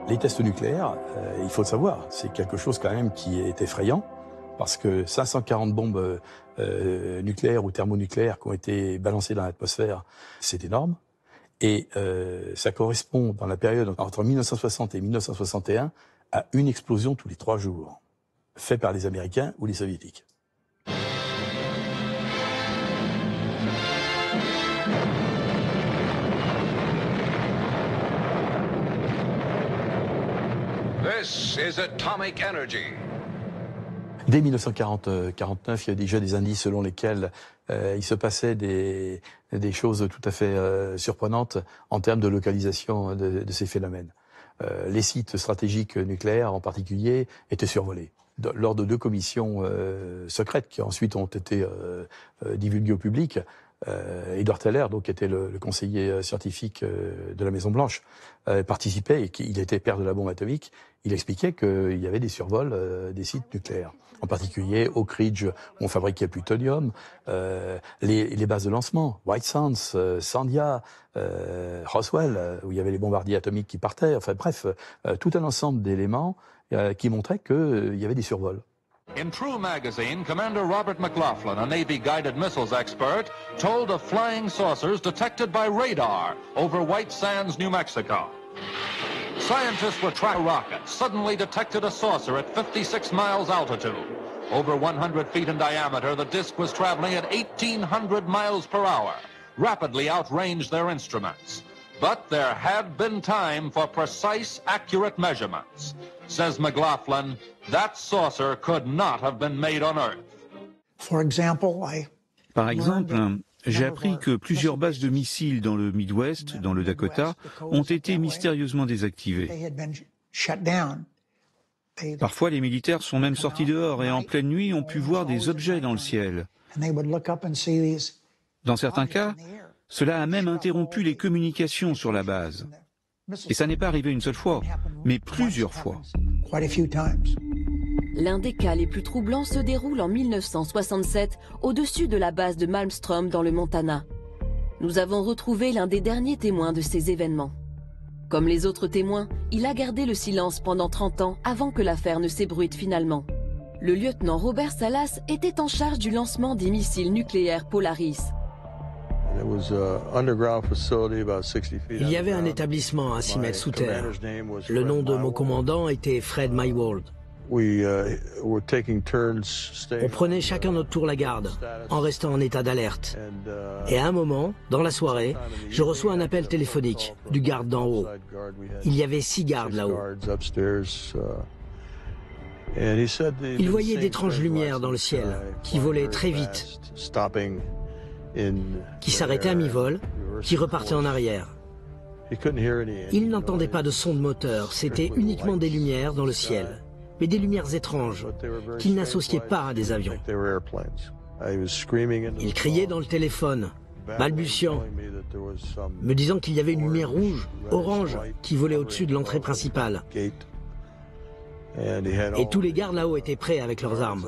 Les tests nucléaires, il faut le savoir, c'est quelque chose quand même qui est effrayant, parce que 540 bombes nucléaires ou thermonucléaires qui ont été balancées dans l'atmosphère, c'est énorme. Et ça correspond, dans la période entre 1960 et 1961, à une explosion tous les 3 jours, faite par les Américains ou les Soviétiques. This is atomic energy. Dès 1949, il y a déjà des indices selon lesquels il se passait des choses tout à fait surprenantes en termes de localisation de ces phénomènes. Les sites stratégiques nucléaires en particulier étaient survolés. Lors de 2 commissions secrètes qui ensuite ont été divulguées au public, Edward Teller, donc, qui était le conseiller scientifique de la Maison-Blanche, participait, et il était père de la bombe atomique. Il expliquait qu'il y avait des survols des sites nucléaires, en particulier Oak Ridge, où on fabriquait le plutonium, les bases de lancement, White Sands, Sandia, Roswell, où il y avait les bombardiers atomiques qui partaient, enfin bref, tout un ensemble d'éléments qui montraient qu'il y avait des survols. In True magazine, Commander Robert McLaughlin, a Navy-guided missiles expert, told of flying saucers detected by radar over White Sands, New Mexico. Scientists were tracking a rocket, suddenly detected a saucer at 56 miles altitude. Over 100 feet in diameter, the disk was traveling at 1,800 miles per hour, rapidly outranged their instruments. But there had been time for precise, accurate measurements. Says McLaughlin, that saucer could not have been made on Earth. Par exemple, j'ai appris que plusieurs bases de missiles dans le Midwest, dans le Dakota, ont été mystérieusement désactivées. Parfois, les militaires sont même sortis dehors et en pleine nuit ont pu voir des objets dans le ciel. Dans certains cas, cela a même interrompu les communications sur la base. Et ça n'est pas arrivé une seule fois, mais plusieurs fois. L'un des cas les plus troublants se déroule en 1967 au-dessus de la base de Malmstrom dans le Montana. Nous avons retrouvé l'un des derniers témoins de ces événements. Comme les autres témoins, il a gardé le silence pendant 30 ans avant que l'affaire ne s'ébruite finalement. Le lieutenant Robert Salas était en charge du lancement des missiles nucléaires Polaris. Il y avait un établissement à 6 mètres sous terre. Le nom de mon commandant était Fred Mywald. On prenait chacun notre tour la garde, en restant en état d'alerte. Et à un moment, dans la soirée, je reçois un appel téléphonique du garde d'en haut. Il y avait 6 gardes là-haut. Il voyait d'étranges lumières dans le ciel, qui volaient très vite, qui s'arrêtaient à mi-vol, qui repartaient en arrière. Il n'entendait pas de son de moteur, c'était uniquement des lumières dans le ciel, mais des lumières étranges, qu'il n'associait pas à des avions. Il criait dans le téléphone, balbutiant, me disant qu'il y avait une lumière rouge, orange, qui volait au-dessus de l'entrée principale. Et tous les gardes là-haut étaient prêts avec leurs armes.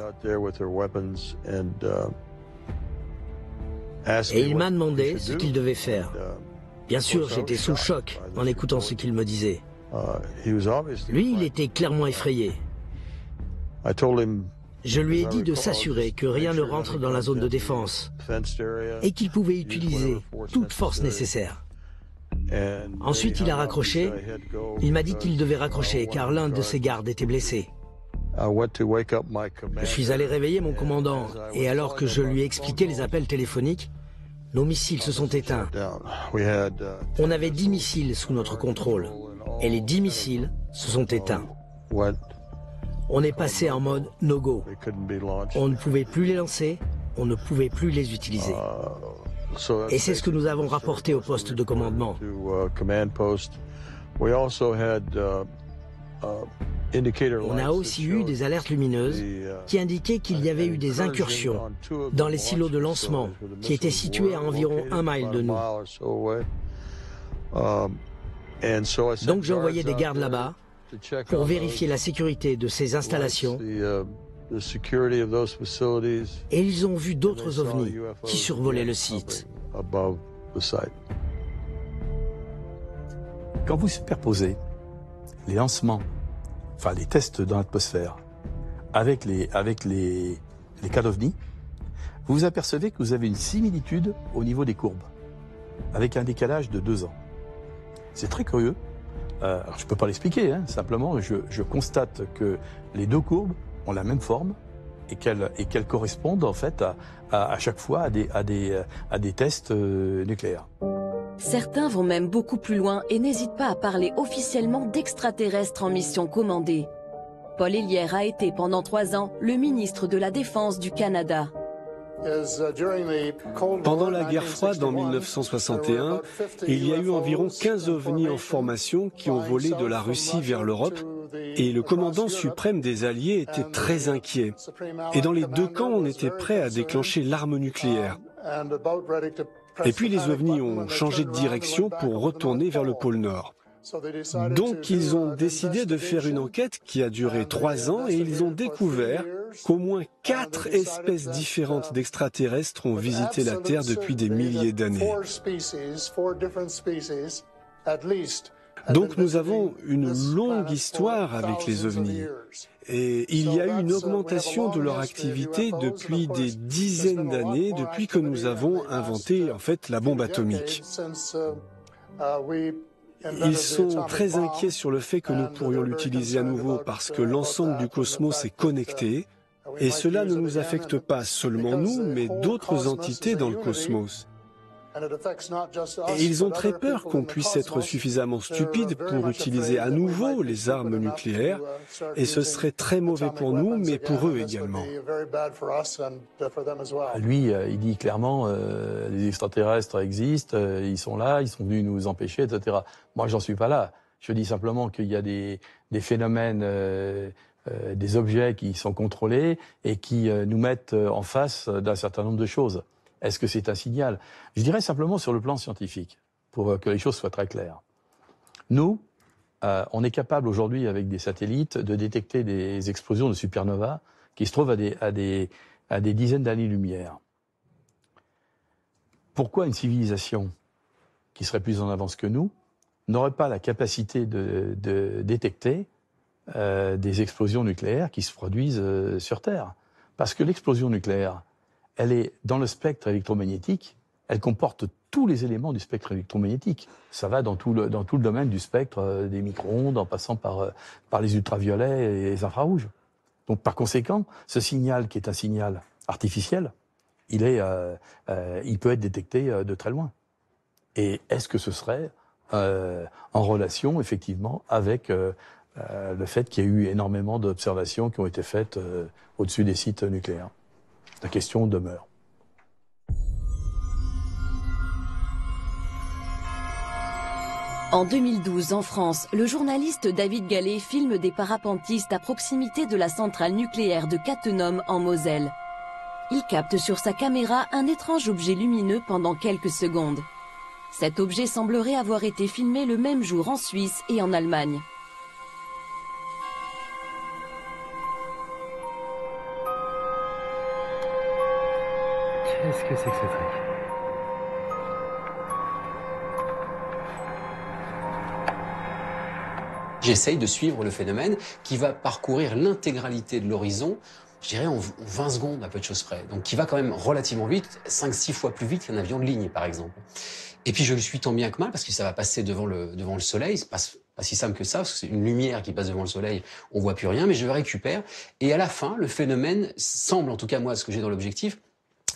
Et il m'a demandé ce qu'il devait faire. Bien sûr, j'étais sous le choc en écoutant ce qu'il me disait. Lui, il était clairement effrayé. Je lui ai dit de s'assurer que rien ne rentre dans la zone de défense et qu'il pouvait utiliser toute force nécessaire. Ensuite, il a raccroché. Il m'a dit qu'il devait raccrocher car l'un de ses gardes était blessé. Je suis allé réveiller mon commandant et alors que je lui ai expliqué les appels téléphoniques, nos missiles se sont éteints. On avait 10 missiles sous notre contrôle et les 10 missiles se sont éteints. On est passé en mode no-go. On ne pouvait plus les lancer, on ne pouvait plus les utiliser. Et c'est ce que nous avons rapporté au poste de commandement. On a aussi eu des alertes lumineuses qui indiquaient qu'il y avait eu des incursions dans les silos de lancement qui étaient situés à environ 1 mile de nous. Donc j'ai envoyé des gardes là-bas pour vérifier la sécurité de ces installations et ils ont vu d'autres ovnis qui survolaient le site. Quand vous superposez les lancements, enfin les tests dans l'atmosphère, avec les cas d'OVNI, vous vous apercevez que vous avez une similitude au niveau des courbes, avec un décalage de 2 ans. C'est très curieux. Alors je ne peux pas l'expliquer, hein, simplement je constate que les 2 courbes ont la même forme et qu'elles correspondent en fait à chaque fois à des tests nucléaires. Certains vont même beaucoup plus loin et n'hésitent pas à parler officiellement d'extraterrestres en mission commandée. Paul Hélierre a été pendant 3 ans le ministre de la Défense du Canada. Pendant la guerre froide en 1961, il y a eu environ 15 ovnis en formation qui ont volé de la Russie vers l'Europe et le commandant suprême des Alliés était très inquiet. Et dans les 2 camps, on était prêt à déclencher l'arme nucléaire. Et puis les ovnis ont changé de direction pour retourner vers le pôle Nord. Donc ils ont décidé de faire une enquête qui a duré 3 ans et ils ont découvert qu'au moins 4 espèces différentes d'extraterrestres ont visité la Terre depuis des milliers d'années. Donc nous avons une longue histoire avec les ovnis. Et il y a eu une augmentation de leur activité depuis des dizaines d'années, depuis que nous avons inventé en fait la bombe atomique. Ils sont très inquiets sur le fait que nous pourrions l'utiliser à nouveau parce que l'ensemble du cosmos est connecté et cela ne nous affecte pas seulement nous, mais d'autres entités dans le cosmos. Et ils ont très peur qu'on puisse être suffisamment stupide pour utiliser à nouveau les armes nucléaires et ce serait très mauvais pour nous, mais pour eux également. Lui, il dit clairement, les extraterrestres existent, ils sont là, ils sont venus nous empêcher, etc. Moi, j'en suis pas là. Je dis simplement qu'il y a des phénomènes, des objets qui sont contrôlés et qui nous mettent en face d'un certain nombre de choses. Est-ce que c'est un signal? Je dirais simplement sur le plan scientifique, pour que les choses soient très claires. Nous, on est capable aujourd'hui, avec des satellites, de détecter des explosions de supernovas qui se trouvent à des dizaines d'années-lumière. Pourquoi une civilisation qui serait plus en avance que nous n'aurait pas la capacité de détecter des explosions nucléaires qui se produisent sur Terre? Parce que l'explosion nucléaire, elle est dans le spectre électromagnétique, elle comporte tous les éléments du spectre électromagnétique. Ça va dans tout le domaine du spectre des micro-ondes, en passant par les ultraviolets et les infrarouges. Donc par conséquent, ce signal qui est un signal artificiel, il peut être détecté de très loin. Et est-ce que ce serait en relation, effectivement, avec le fait qu'il y a eu énormément d'observations qui ont été faites au-dessus des sites nucléaires? La question demeure. En 2012, en France, le journaliste David Gallet filme des parapentistes à proximité de la centrale nucléaire de Cattenom en Moselle. Il capte sur sa caméra un étrange objet lumineux pendant quelques secondes. Cet objet semblerait avoir été filmé le même jour en Suisse et en Allemagne. Qu'est-ce que c'est que ce truc? J'essaye de suivre le phénomène qui va parcourir l'intégralité de l'horizon je dirais en 20 secondes à peu de choses près. Donc qui va quand même relativement vite, 5-6 fois plus vite qu'un avion de ligne par exemple. Et puis je le suis tant bien que mal parce que ça va passer devant le soleil, c'est pas si simple que ça, parce que c'est une lumière qui passe devant le soleil, on voit plus rien, mais je le récupère. Et à la fin, le phénomène semble, en tout cas moi, ce que j'ai dans l'objectif,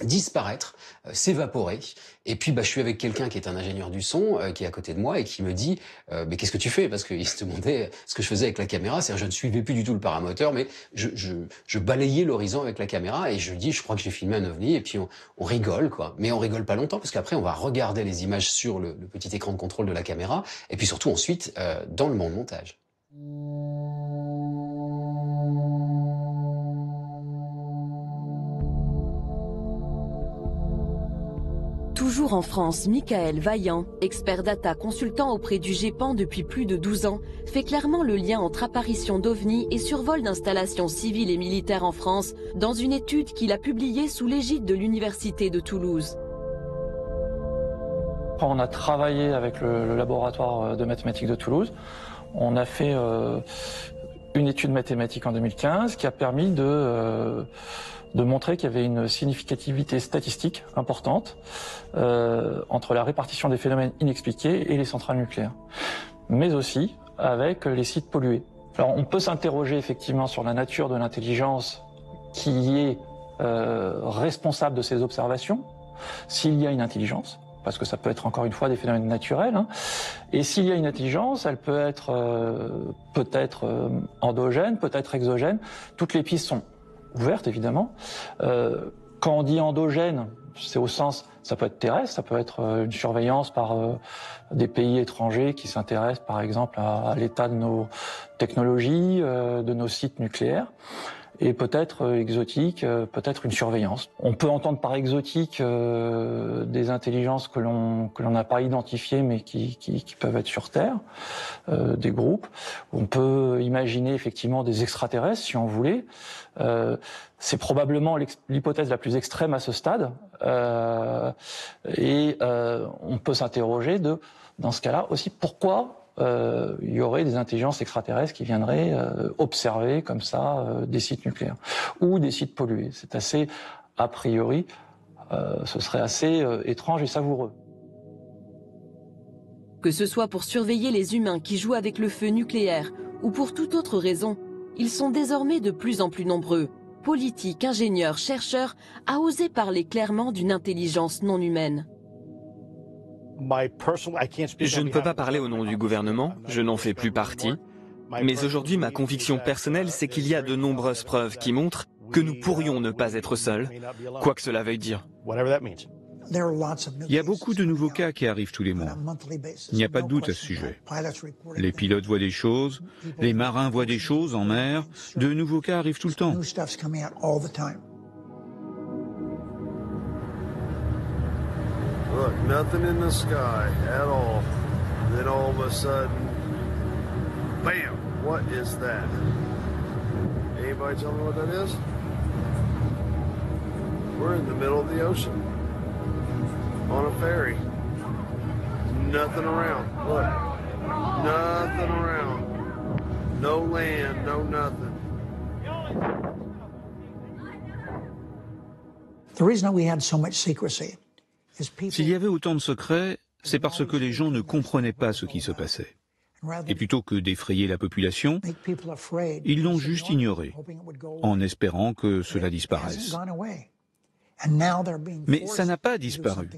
disparaître, s'évaporer. Et puis je suis avec quelqu'un qui est un ingénieur du son, qui est à côté de moi et qui me dit mais qu'est-ce que tu fais? Parce qu'il se demandait ce que je faisais avec la caméra, c'est-à-dire je ne suivais plus du tout le paramoteur, mais je balayais l'horizon avec la caméra et je lui dis je crois que j'ai filmé un ovni, et puis on rigole quoi. Mais on rigole pas longtemps parce qu'après on va regarder les images sur le petit écran de contrôle de la caméra et puis surtout ensuite dans le montage. Toujours en France, Michael Vaillant, expert data consultant auprès du GEPAN depuis plus de 12 ans, fait clairement le lien entre apparition d'ovnis et survol d'installations civiles et militaires en France dans une étude qu'il a publiée sous l'égide de l'Université de Toulouse. On a travaillé avec le laboratoire de mathématiques de Toulouse. On a fait une étude mathématique en 2015 qui a permis de montrer qu'il y avait une significativité statistique importante entre la répartition des phénomènes inexpliqués et les centrales nucléaires, mais aussi avec les sites pollués. Alors on peut s'interroger effectivement sur la nature de l'intelligence qui est responsable de ces observations, s'il y a une intelligence, parce que ça peut être encore une fois des phénomènes naturels, hein. Et s'il y a une intelligence, elle peut être peut-être endogène, peut-être exogène. Toutes les pistes sont ouvertes évidemment. Quand on dit endogène, c'est au sens, ça peut être terrestre, ça peut être une surveillance par des pays étrangers qui s'intéressent par exemple à l'état de nos technologies, de nos sites nucléaires. Et peut-être exotique, peut-être une surveillance. On peut entendre par exotique des intelligences que l'on n'a pas identifiées mais qui peuvent être sur Terre, des groupes. On peut imaginer effectivement des extraterrestres si on voulait. C'est probablement l'hypothèse la plus extrême à ce stade. Et on peut s'interroger dans ce cas-là aussi, pourquoi il y aurait des intelligences extraterrestres qui viendraient observer comme ça des sites nucléaires ou des sites pollués. C'est assez, a priori, ce serait assez étrange et savoureux. Que ce soit pour surveiller les humains qui jouent avec le feu nucléaire ou pour toute autre raison, ils sont désormais de plus en plus nombreux, politiques, ingénieurs, chercheurs, à oser parler clairement d'une intelligence non humaine. Je ne peux pas parler au nom du gouvernement, je n'en fais plus partie. Mais aujourd'hui, ma conviction personnelle, c'est qu'il y a de nombreuses preuves qui montrent que nous pourrions ne pas être seuls, quoi que cela veuille dire. Il y a beaucoup de nouveaux cas qui arrivent tous les mois. Il n'y a pas de doute à ce sujet. Les pilotes voient des choses, les marins voient des choses en mer, de nouveaux cas arrivent tout le temps. Look, nothing in the sky at all. Then all of a sudden, bam! What is that? Anybody tell me what that is? We're in the middle of the ocean. On a ferry. Nothing around. Look. Nothing around. No land, no nothing. The reason we had so much secrecy. S'il y avait autant de secrets, c'est parce que les gens ne comprenaient pas ce qui se passait. Et plutôt que d'effrayer la population, ils l'ont juste ignoré, en espérant que cela disparaisse. Mais ça n'a pas disparu.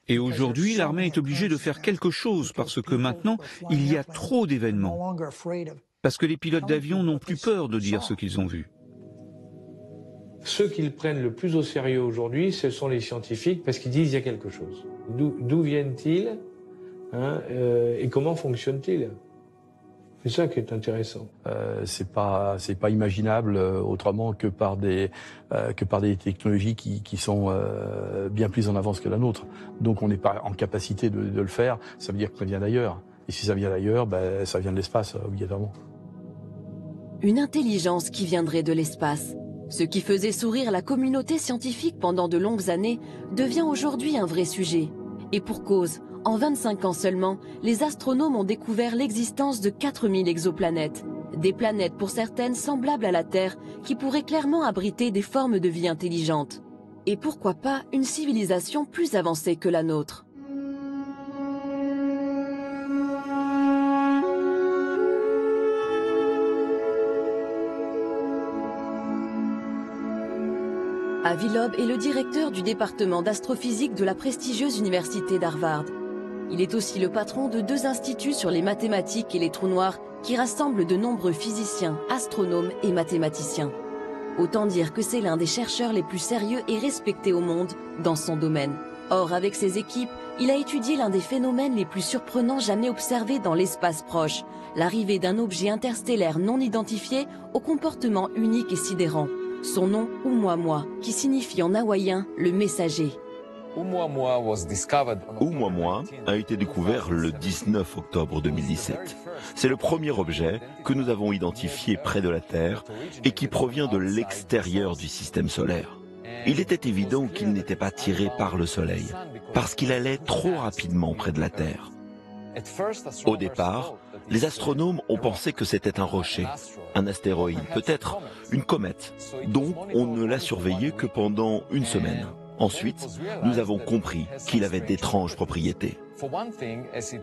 Et aujourd'hui, l'armée est obligée de faire quelque chose parce que maintenant, il y a trop d'événements. Parce que les pilotes d'avion n'ont plus peur de dire ce qu'ils ont vu. Ceux qui le prennent le plus au sérieux aujourd'hui, ce sont les scientifiques, parce qu'ils disent qu'il y a quelque chose. D'où viennent-ils, hein, et comment fonctionnent-ils? C'est ça qui est intéressant. C'est pas imaginable autrement que par des technologies qui sont bien plus en avance que la nôtre. Donc on n'est pas en capacité de le faire. Ça veut dire que ça vient d'ailleurs. Et si ça vient d'ailleurs, ben, ça vient de l'espace obligatoirement. Une intelligence qui viendrait de l'espace. Ce qui faisait sourire la communauté scientifique pendant de longues années devient aujourd'hui un vrai sujet. Et pour cause, en 25 ans seulement, les astronomes ont découvert l'existence de 4000 exoplanètes. Des planètes pour certaines semblables à la Terre qui pourraient clairement abriter des formes de vie intelligentes. Et pourquoi pas une civilisation plus avancée que la nôtre. Avi Loeb est le directeur du département d'astrophysique de la prestigieuse université d'Harvard. Il est aussi le patron de 2 instituts sur les mathématiques et les trous noirs qui rassemblent de nombreux physiciens, astronomes et mathématiciens. Autant dire que c'est l'un des chercheurs les plus sérieux et respectés au monde dans son domaine. Or, avec ses équipes, il a étudié l'un des phénomènes les plus surprenants jamais observés dans l'espace proche, l'arrivée d'un objet interstellaire non identifié au comportement unique et sidérant. Son nom, Oumuamua, qui signifie en hawaïen le messager. Oumuamua a été découvert le 19 octobre 2017. C'est le premier objet que nous avons identifié près de la Terre et qui provient de l'extérieur du système solaire. Il était évident qu'il n'était pas tiré par le Soleil, parce qu'il allait trop rapidement près de la Terre. Au départ, les astronomes ont pensé que c'était un rocher, un astéroïde, peut-être une comète, donc on ne l'a surveillé que pendant une semaine. Ensuite, nous avons compris qu'il avait d'étranges propriétés.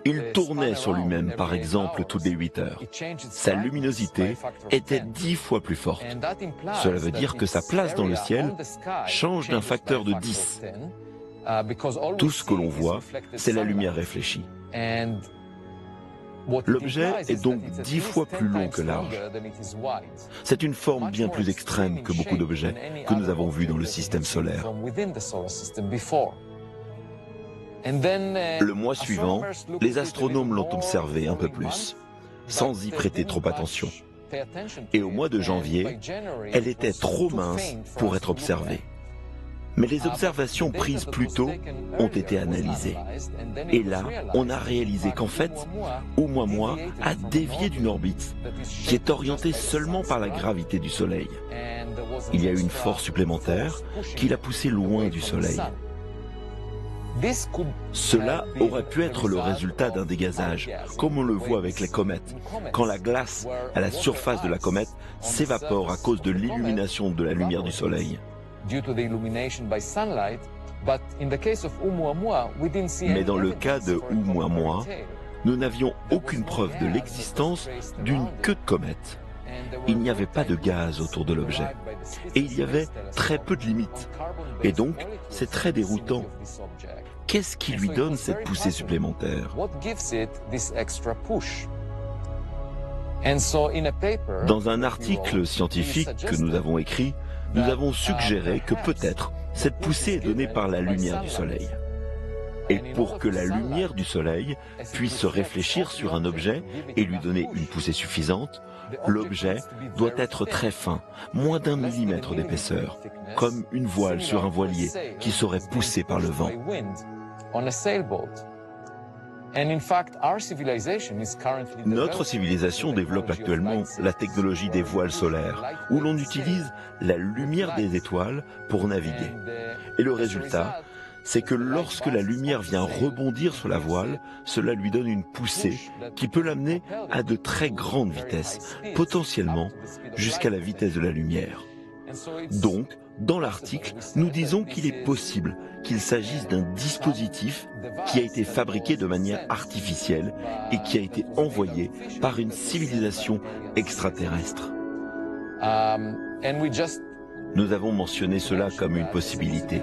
Il tournait sur lui-même, par exemple, toutes les 8 heures. Sa luminosité était 10 fois plus forte. Cela veut dire que sa place dans le ciel change d'un facteur de 10. Tout ce que l'on voit, c'est la lumière réfléchie. L'objet est donc 10 fois plus long que large. C'est une forme bien plus extrême que beaucoup d'objets que nous avons vus dans le système solaire. Le mois suivant, les astronomes l'ont observé un peu plus, sans y prêter trop attention. Et au mois de janvier, elle était trop mince pour être observée. Mais les observations prises plus tôt ont été analysées. Et là, on a réalisé qu'en fait, Oumuamua a dévié d'une orbite qui est orientée seulement par la gravité du Soleil. Il y a une force supplémentaire qui l'a poussé loin du Soleil. Cela aurait pu être le résultat d'un dégazage, comme on le voit avec les comètes, quand la glace à la surface de la comète s'évapore à cause de l'illumination de la lumière du Soleil. Mais dans le cas de Oumuamua, nous n'avions aucune preuve de l'existence d'une queue de comète. Il n'y avait pas de gaz autour de l'objet. Et il y avait très peu de limites. Et donc, c'est très déroutant. Qu'est-ce qui lui donne cette poussée supplémentaire? Dans un article scientifique que nous avons écrit, nous avons suggéré que peut-être cette poussée est donnée par la lumière du Soleil. Et pour que la lumière du Soleil puisse se réfléchir sur un objet et lui donner une poussée suffisante, l'objet doit être très fin, moins d'1 millimètre d'épaisseur, comme une voile sur un voilier qui serait poussée par le vent. Notre civilisation développe actuellement la technologie des voiles solaires, où l'on utilise la lumière des étoiles pour naviguer. Et le résultat, c'est que lorsque la lumière vient rebondir sur la voile, cela lui donne une poussée qui peut l'amener à de très grandes vitesses, potentiellement jusqu'à la vitesse de la lumière. Donc, dans l'article, nous disons qu'il est possible qu'il s'agisse d'un dispositif qui a été fabriqué de manière artificielle et qui a été envoyé par une civilisation extraterrestre. Nous avons mentionné cela comme une possibilité,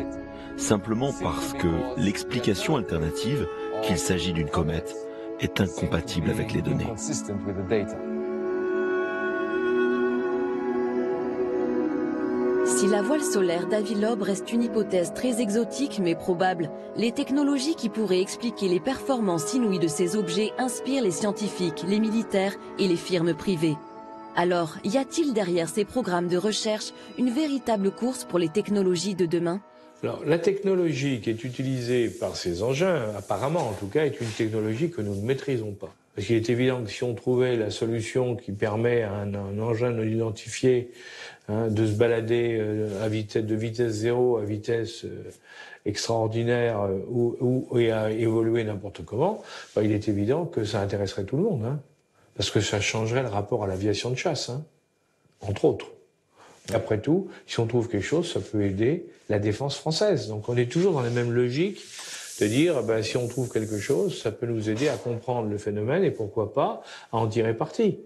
simplement parce que l'explication alternative, qu'il s'agit d'une comète, est incompatible avec les données. Si la voile solaire d'Avi Loeb reste une hypothèse très exotique mais probable, les technologies qui pourraient expliquer les performances inouïes de ces objets inspirent les scientifiques, les militaires et les firmes privées. Alors, y a-t-il derrière ces programmes de recherche une véritable course pour les technologies de demain? Alors, la technologie qui est utilisée par ces engins, apparemment en tout cas, est une technologie que nous ne maîtrisons pas. Parce qu'il est évident que si on trouvait la solution qui permet à un engin non identifié de se balader de vitesse zéro à vitesse extraordinaire et à évoluer n'importe comment, il est évident que ça intéresserait tout le monde. Parce que ça changerait le rapport à l'aviation de chasse, hein, entre autres. Après tout, si on trouve quelque chose, ça peut aider la défense française. Donc on est toujours dans la même logique de dire, si on trouve quelque chose, ça peut nous aider à comprendre le phénomène et pourquoi pas à en tirer parti.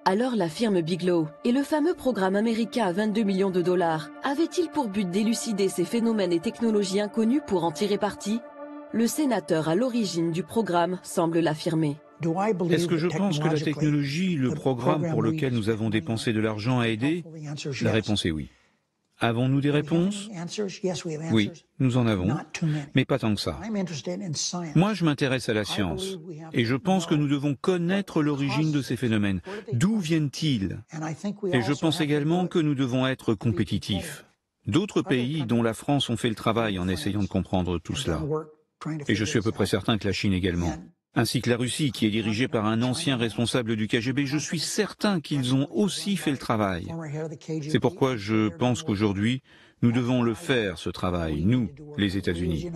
Alors la firme Bigelow et le fameux programme américain à 22 millions de dollars avaient-ils pour but d'élucider ces phénomènes et technologies inconnues pour en tirer parti? Le sénateur à l'origine du programme semble l'affirmer. Est-ce que je pense que la technologie, le programme pour lequel nous avons dépensé de l'argent a aidé? La réponse est oui. Avons-nous des réponses? Oui, nous en avons, mais pas tant que ça. Moi, je m'intéresse à la science, et je pense que nous devons connaître l'origine de ces phénomènes. D'où viennent-ils? Et je pense également que nous devons être compétitifs. D'autres pays, dont la France, ont fait le travail en essayant de comprendre tout cela. Et je suis à peu près certain que la Chine également. Ainsi que la Russie, qui est dirigée par un ancien responsable du KGB, je suis certain qu'ils ont aussi fait le travail. C'est pourquoi je pense qu'aujourd'hui, nous devons le faire, ce travail, nous, les États-Unis.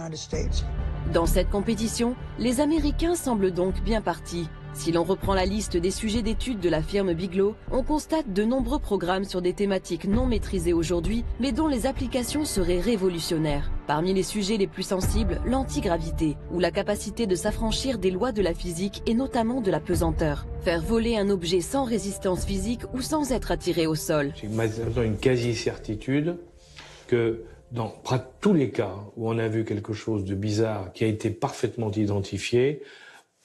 Dans cette compétition, les Américains semblent donc bien partis. Si l'on reprend la liste des sujets d'études de la firme Bigelow, on constate de nombreux programmes sur des thématiques non maîtrisées aujourd'hui, mais dont les applications seraient révolutionnaires. Parmi les sujets les plus sensibles, l'antigravité, ou la capacité de s'affranchir des lois de la physique et notamment de la pesanteur. Faire voler un objet sans résistance physique ou sans être attiré au sol. J'ai maintenant une quasi-certitude que dans tous les cas où on a vu quelque chose de bizarre qui a été parfaitement identifié,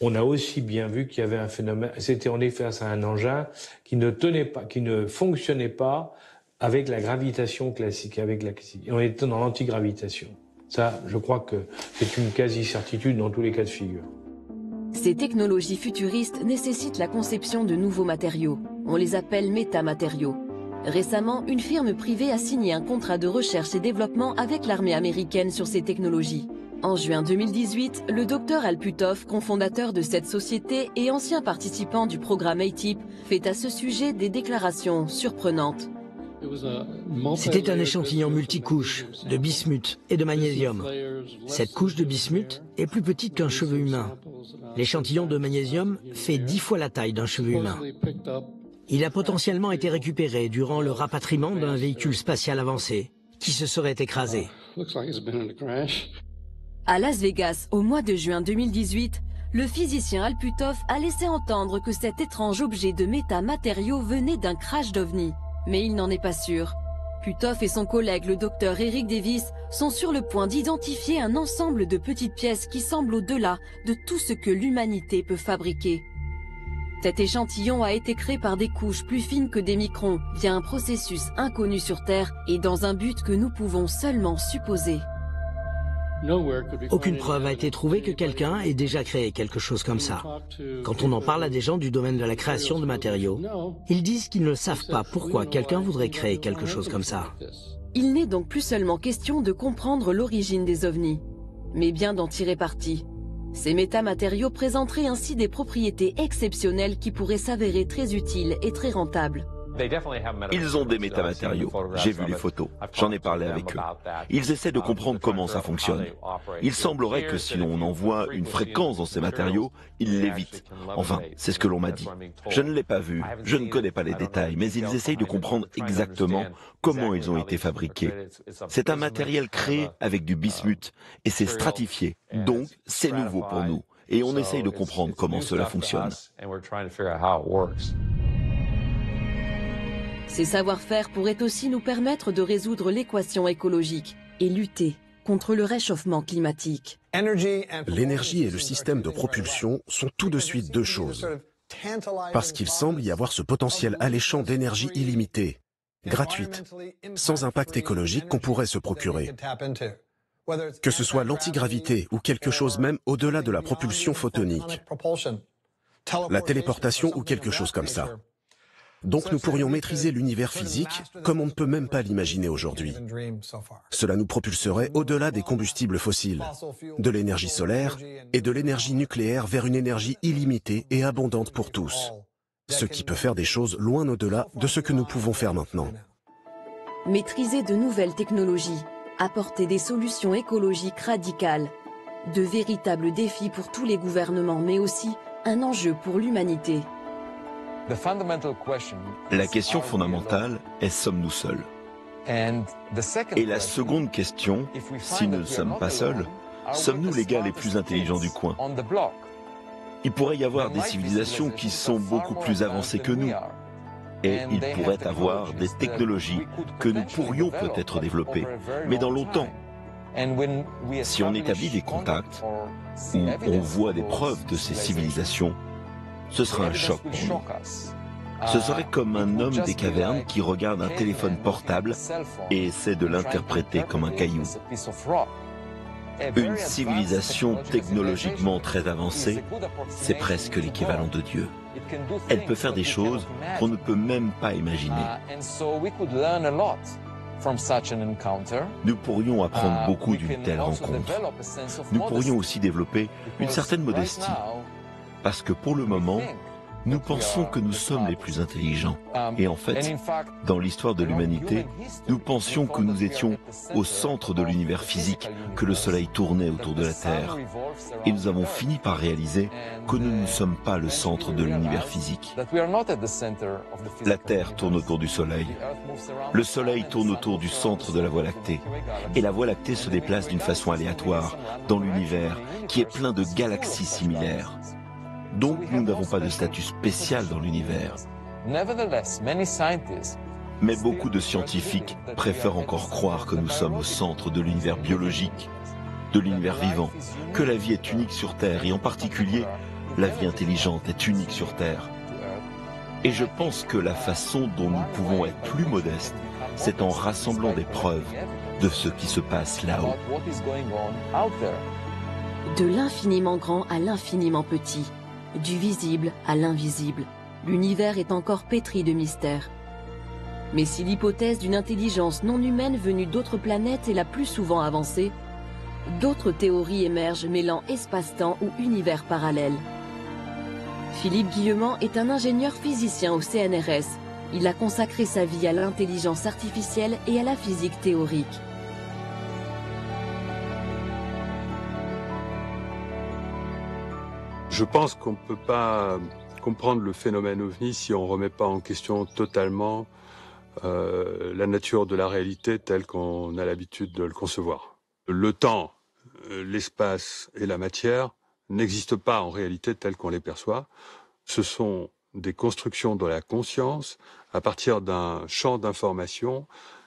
on a aussi bien vu qu'il y avait un phénomène, c'était en effet un engin qui ne tenait pas, qui ne fonctionnait pas avec la gravitation classique, on était dans l'antigravitation. Ça, je crois que c'est une quasi-certitude dans tous les cas de figure. Ces technologies futuristes nécessitent la conception de nouveaux matériaux. On les appelle métamatériaux. Récemment, une firme privée a signé un contrat de recherche et développement avec l'armée américaine sur ces technologies. En juin 2018, le docteur Al Puthoff, cofondateur de cette société et ancien participant du programme ATIP, fait à ce sujet des déclarations surprenantes. C'était un échantillon multicouche de bismuth et de magnésium. Cette couche de bismuth est plus petite qu'un cheveu humain. L'échantillon de magnésium fait 10 fois la taille d'un cheveu humain. Il a potentiellement été récupéré durant le rapatriement d'un véhicule spatial avancé qui se serait écrasé. À Las Vegas, au mois de juin 2018, le physicien Al Puthoff a laissé entendre que cet étrange objet de métamatériaux venait d'un crash d'OVNI. Mais il n'en est pas sûr. Puthoff et son collègue, le docteur Eric Davis, sont sur le point d'identifier un ensemble de petites pièces qui semblent au-delà de tout ce que l'humanité peut fabriquer. Cet échantillon a été créé par des couches plus fines que des microns, via un processus inconnu sur Terre et dans un but que nous pouvons seulement supposer. Aucune preuve a été trouvée que quelqu'un ait déjà créé quelque chose comme ça. Quand on en parle à des gens du domaine de la création de matériaux, ils disent qu'ils ne savent pas pourquoi quelqu'un voudrait créer quelque chose comme ça. Il n'est donc plus seulement question de comprendre l'origine des ovnis, mais bien d'en tirer parti. Ces métamatériaux présenteraient ainsi des propriétés exceptionnelles qui pourraient s'avérer très utiles et très rentables. Ils ont des métamatériaux. J'ai vu les photos. J'en ai parlé avec eux. Ils essaient de comprendre comment ça fonctionne. Il semblerait que si l'on envoie une fréquence dans ces matériaux, ils l'évitent. Enfin, c'est ce que l'on m'a dit. Je ne l'ai pas vu, je ne connais pas les détails, mais ils essayent de comprendre exactement comment ils ont été fabriqués. C'est un matériel créé avec du bismuth et c'est stratifié. Donc, c'est nouveau pour nous. Et on essaye de comprendre comment cela fonctionne. Ces savoir-faire pourraient aussi nous permettre de résoudre l'équation écologique et lutter contre le réchauffement climatique. L'énergie et le système de propulsion sont tout de suite deux choses. Parce qu'il semble y avoir ce potentiel alléchant d'énergie illimitée, gratuite, sans impact écologique qu'on pourrait se procurer. Que ce soit l'antigravité ou quelque chose même au-delà de la propulsion photonique, la téléportation ou quelque chose comme ça. Donc nous pourrions maîtriser l'univers physique comme on ne peut même pas l'imaginer aujourd'hui. Cela nous propulserait au-delà des combustibles fossiles, de l'énergie solaire et de l'énergie nucléaire vers une énergie illimitée et abondante pour tous, ce qui peut faire des choses loin au-delà de ce que nous pouvons faire maintenant. Maîtriser de nouvelles technologies, apporter des solutions écologiques radicales, de véritables défis pour tous les gouvernements, mais aussi un enjeu pour l'humanité. La question fondamentale est: sommes-nous seuls? Et la seconde question, si nous ne sommes pas seuls, sommes-nous les gars les plus intelligents du coin? Il pourrait y avoir des civilisations qui sont beaucoup plus avancées que nous. Et il pourrait avoir des technologies que nous pourrions peut-être développer, mais dans longtemps. Si on établit des contacts, ou on voit des preuves de ces civilisations, ce sera un choc pour nous. Ce serait comme un homme des cavernes qui regarde un téléphone portable et essaie de l'interpréter comme un caillou. Une civilisation technologiquement très avancée, c'est presque l'équivalent de Dieu. Elle peut faire des choses qu'on ne peut même pas imaginer. Nous pourrions apprendre beaucoup d'une telle rencontre. Nous pourrions aussi développer une certaine modestie, parce que pour le moment, nous pensons que nous sommes les plus intelligents. Et en fait, dans l'histoire de l'humanité, nous pensions que nous étions au centre de l'univers physique, que le Soleil tournait autour de la Terre. Et nous avons fini par réaliser que nous ne sommes pas le centre de l'univers physique. La Terre tourne autour du Soleil. Le Soleil tourne autour du centre de la Voie lactée. Et la Voie lactée se déplace d'une façon aléatoire dans l'univers qui est plein de galaxies similaires. Donc nous n'avons pas de statut spécial dans l'univers. Mais beaucoup de scientifiques préfèrent encore croire que nous sommes au centre de l'univers biologique, de l'univers vivant, que la vie est unique sur Terre et en particulier, la vie intelligente est unique sur Terre. Et je pense que la façon dont nous pouvons être plus modestes, c'est en rassemblant des preuves de ce qui se passe là-haut. De l'infiniment grand à l'infiniment petit. Du visible à l'invisible, l'univers est encore pétri de mystères. Mais si l'hypothèse d'une intelligence non humaine venue d'autres planètes est la plus souvent avancée, d'autres théories émergent mêlant espace-temps ou univers parallèles. Philippe Guillemant est un ingénieur physicien au CNRS. Il a consacré sa vie à l'intelligence artificielle et à la physique théorique. Je pense qu'on ne peut pas comprendre le phénomène OVNI si on ne remet pas en question totalement la nature de la réalité telle qu'on a l'habitude de le concevoir. Le temps, l'espace et la matière n'existent pas en réalité telles qu'on les perçoit. Ce sont des constructions de la conscience à partir d'un champ d'information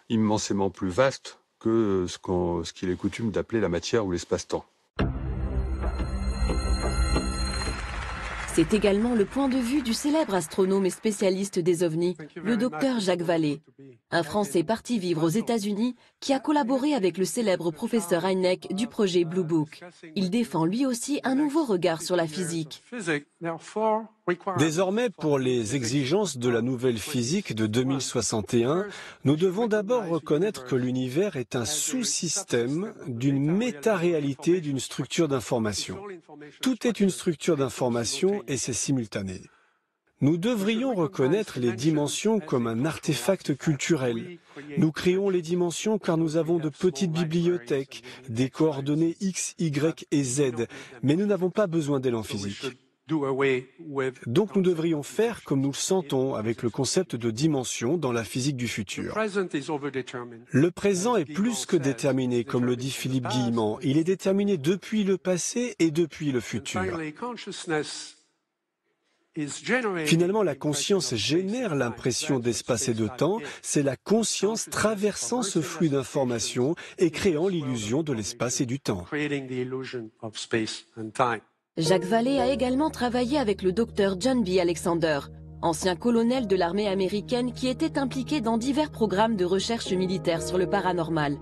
immensément plus vaste que ce qu'il est coutume d'appeler la matière ou l'espace-temps. C'est également le point de vue du célèbre astronome et spécialiste des ovnis, le docteur Jacques Vallée, un Français parti vivre aux États-Unis qui a collaboré avec le célèbre professeur Hynek du projet Blue Book. Il défend lui aussi un nouveau regard sur la physique. Désormais, pour les exigences de la nouvelle physique de 2061, nous devons d'abord reconnaître que l'univers est un sous-système d'une méta-réalité d'une structure d'information. Tout est une structure d'information et c'est simultané. Nous devrions reconnaître les dimensions comme un artefact culturel. Nous créons les dimensions car nous avons de petites bibliothèques, des coordonnées X, Y et Z, mais nous n'avons pas besoin d'élan physique. Donc nous devrions faire comme nous le sentons avec le concept de dimension dans la physique du futur. Le présent est plus que déterminé, comme le dit Philippe Guillemant. Il est déterminé depuis le passé et depuis le futur. Finalement, la conscience génère l'impression d'espace et de temps. C'est la conscience traversant ce flux d'informations et créant l'illusion de l'espace et du temps. Jacques Vallée a également travaillé avec le docteur John B. Alexander, ancien colonel de l'armée américaine qui était impliqué dans divers programmes de recherche militaire sur le paranormal.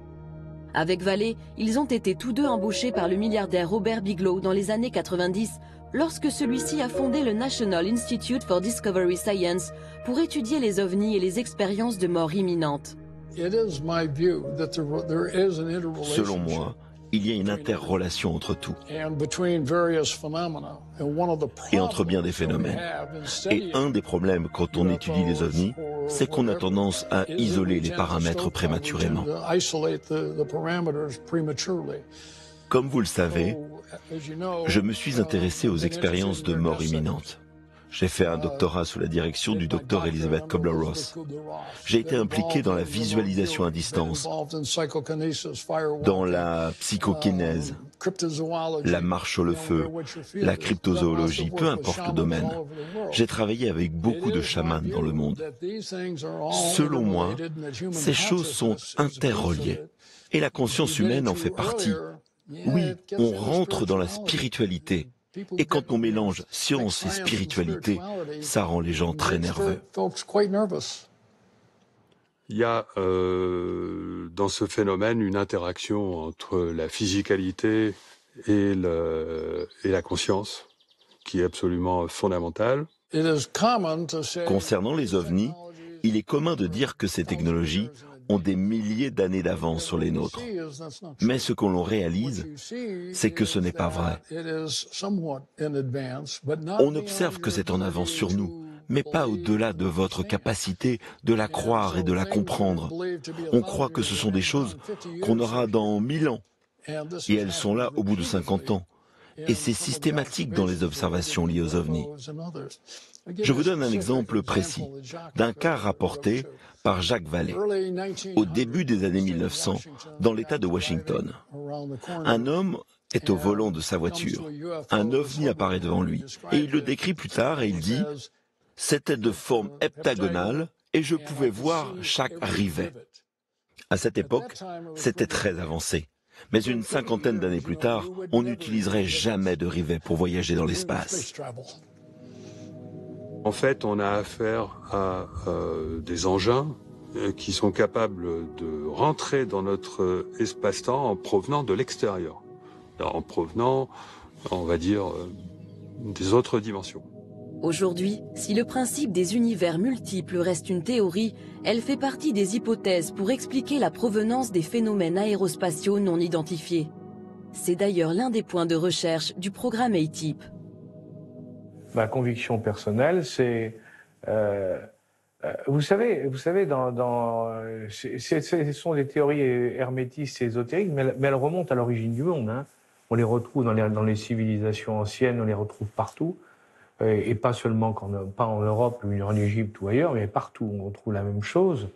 Avec Vallée, ils ont été tous deux embauchés par le milliardaire Robert Bigelow dans les années 90, lorsque celui-ci a fondé le National Institute for Discovery Science pour étudier les ovnis et les expériences de mort imminente. Selon moi, il y a une interrelation entre tout et entre bien des phénomènes. Et un des problèmes quand on étudie les ovnis, c'est qu'on a tendance à isoler les paramètres prématurément. Comme vous le savez, je me suis intéressé aux expériences de mort imminente. J'ai fait un doctorat sous la direction du docteur Elizabeth Kubler-Ross. J'ai été impliqué dans la visualisation à distance, dans la psychokinèse, la marche au feu, la cryptozoologie, peu importe le domaine. J'ai travaillé avec beaucoup de chamans dans le monde. Selon moi, ces choses sont interreliées et la conscience humaine en fait partie. Oui, on rentre dans la spiritualité. Et quand on mélange science et spiritualité, ça rend les gens très nerveux. Il y a dans ce phénomène une interaction entre la physicalité et la conscience qui est absolument fondamentale. Concernant les ovnis, il est commun de dire que ces technologies ont des milliers d'années d'avance sur les nôtres. Mais ce qu'on réalise, c'est que ce n'est pas vrai. On observe que c'est en avance sur nous, mais pas au-delà de votre capacité de la croire et de la comprendre. On croit que ce sont des choses qu'on aura dans 1000 ans, et elles sont là au bout de 50 ans. Et c'est systématique dans les observations liées aux ovnis. Je vous donne un exemple précis d'un cas rapporté par Jacques Vallée, au début des années 1900, dans l'État de Washington. Un homme est au volant de sa voiture. Un ovni apparaît devant lui, et il le décrit plus tard et il dit « C'était de forme heptagonale et je pouvais voir chaque rivet. » À cette époque, c'était très avancé. Mais une cinquantaine d'années plus tard, on n'utiliserait jamais de rivet pour voyager dans l'espace. En fait, on a affaire à des engins qui sont capables de rentrer dans notre espace-temps en provenant de l'extérieur, en provenant, on va dire, des autres dimensions. Aujourd'hui, si le principe des univers multiples reste une théorie, elle fait partie des hypothèses pour expliquer la provenance des phénomènes aérospatiaux non identifiés. C'est d'ailleurs l'un des points de recherche du programme ATIP. Ma conviction personnelle, c'est... vous savez, ce sont des théories hermétistes et ésotériques, mais elles remontent à l'origine du monde. Hein. On les retrouve dans les civilisations anciennes, on les retrouve partout. Et pas seulement pas en Europe, ou en Égypte ou ailleurs, mais partout on retrouve la même chose.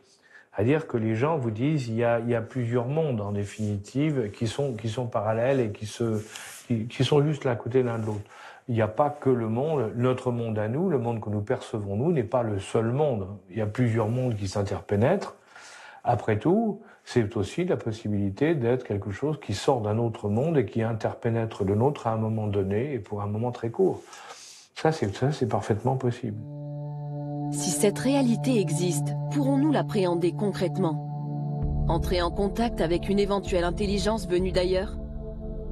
C'est-à-dire que les gens vous disent il y a plusieurs mondes en définitive qui sont parallèles et qui sont juste l'un à côté l'un de l'autre. Il n'y a pas que le monde, notre monde à nous, le monde que nous percevons nous n'est pas le seul monde. Il y a plusieurs mondes qui s'interpénètrent. Après tout, c'est aussi la possibilité d'être quelque chose qui sort d'un autre monde et qui interpénètre le nôtre à un moment donné et pour un moment très court. Ça, c'est parfaitement possible. Si cette réalité existe, pourrons-nous l'appréhender concrètement? Entrer en contact avec une éventuelle intelligence venue d'ailleurs?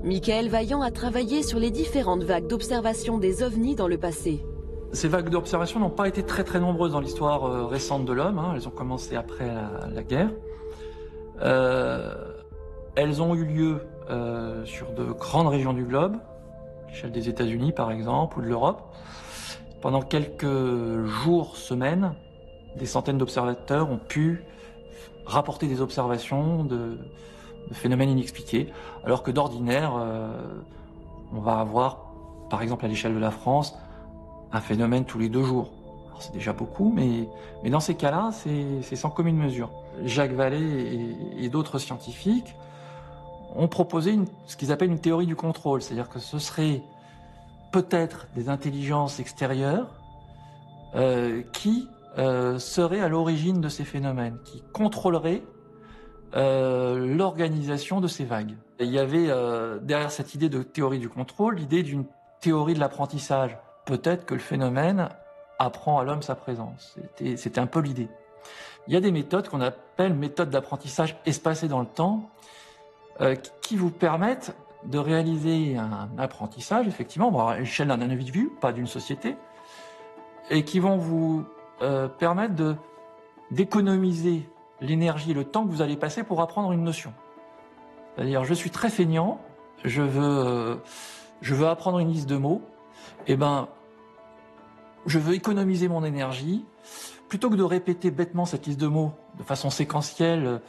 Michael Vaillant a travaillé sur les différentes vagues d'observation des ovnis dans le passé. Ces vagues d'observation n'ont pas été très nombreuses dans l'histoire récente de l'homme. Elles ont commencé après la guerre. Elles ont eu lieu sur de grandes régions du globe, à l'échelle des États-Unis par exemple, ou de l'Europe. Pendant quelques jours, semaines, des centaines d'observateurs ont pu rapporter des observations de phénomènes inexpliqués, alors que d'ordinaire, on va avoir, par exemple à l'échelle de la France, un phénomène tous les 2 jours. C'est déjà beaucoup, mais dans ces cas-là, c'est sans commune mesure. Jacques Vallée et d'autres scientifiques ont proposé ce qu'ils appellent une théorie du contrôle, c'est-à-dire que ce serait peut-être des intelligences extérieures qui seraient à l'origine de ces phénomènes, qui contrôleraient l'organisation de ces vagues. Et il y avait derrière cette idée de théorie du contrôle, l'idée d'une théorie de l'apprentissage. Peut-être que le phénomène apprend à l'homme sa présence. C'était un peu l'idée. Il y a des méthodes qu'on appelle méthodes d'apprentissage espacées dans le temps, qui vous permettent de réaliser un apprentissage, effectivement, à l'échelle d'un individu, pas d'une société, et qui vont vous permettre d'économiser l'énergie et le temps que vous allez passer pour apprendre une notion. C'est-à-dire, je suis très feignant, je veux apprendre une liste de mots, et je veux économiser mon énergie, plutôt que de répéter bêtement cette liste de mots de façon séquentielle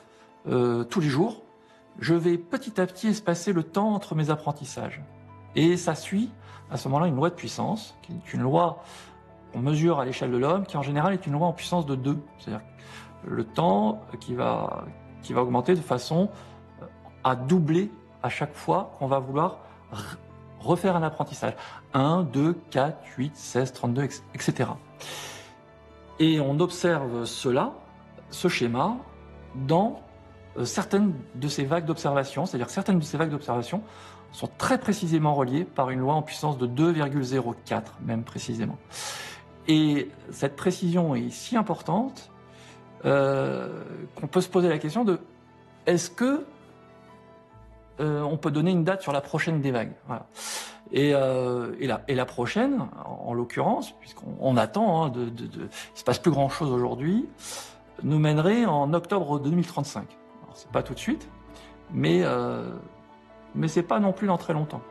tous les jours, je vais petit à petit espacer le temps entre mes apprentissages. Et ça suit, à ce moment-là, une loi de puissance, qui est une loi qu'on mesure à l'échelle de l'homme, qui en général est une loi en puissance de 2. C'est-à-dire le temps qui va augmenter de façon à doubler à chaque fois qu'on va vouloir refaire un apprentissage. 1, 2, 4, 8, 16, 32, etc. Et on observe ce schéma, dans certaines de ces vagues d'observation, c'est-à-dire que certaines de ces vagues d'observation sont très précisément reliées par une loi en puissance de 2,04, même précisément. Et cette précision est si importante qu'on peut se poser la question de est-ce que on peut donner une date sur la prochaine des vagues. Voilà. Et la prochaine, en l'occurrence, puisqu'on attend, il ne se passe plus grand-chose aujourd'hui, nous mènerait en octobre 2035. C'est pas tout de suite, mais c'est pas non plus dans très longtemps.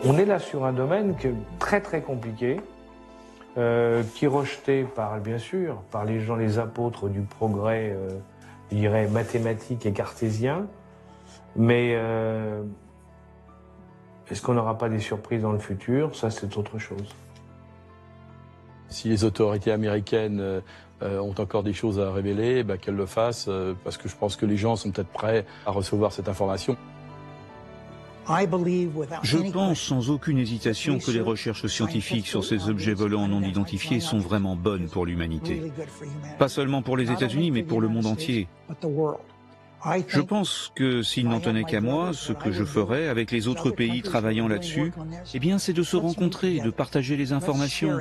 On est là sur un domaine qui est très très compliqué, qui est rejeté bien sûr, par les gens, les apôtres du progrès, je dirais mathématique et cartésien, mais est-ce qu'on n'aura pas des surprises dans le futur? Ça, c'est autre chose. Si les autorités américaines ont encore des choses à révéler, qu'elles le fassent, parce que je pense que les gens sont peut-être prêts à recevoir cette information. Je pense sans aucune hésitation que les recherches scientifiques sur ces objets volants non identifiés sont vraiment bonnes pour l'humanité. Pas seulement pour les États-Unis, mais pour le monde entier. Je pense que s'il n'en tenait qu'à moi, ce que je ferais avec les autres pays travaillant là-dessus, eh bien, c'est de se rencontrer, de partager les informations.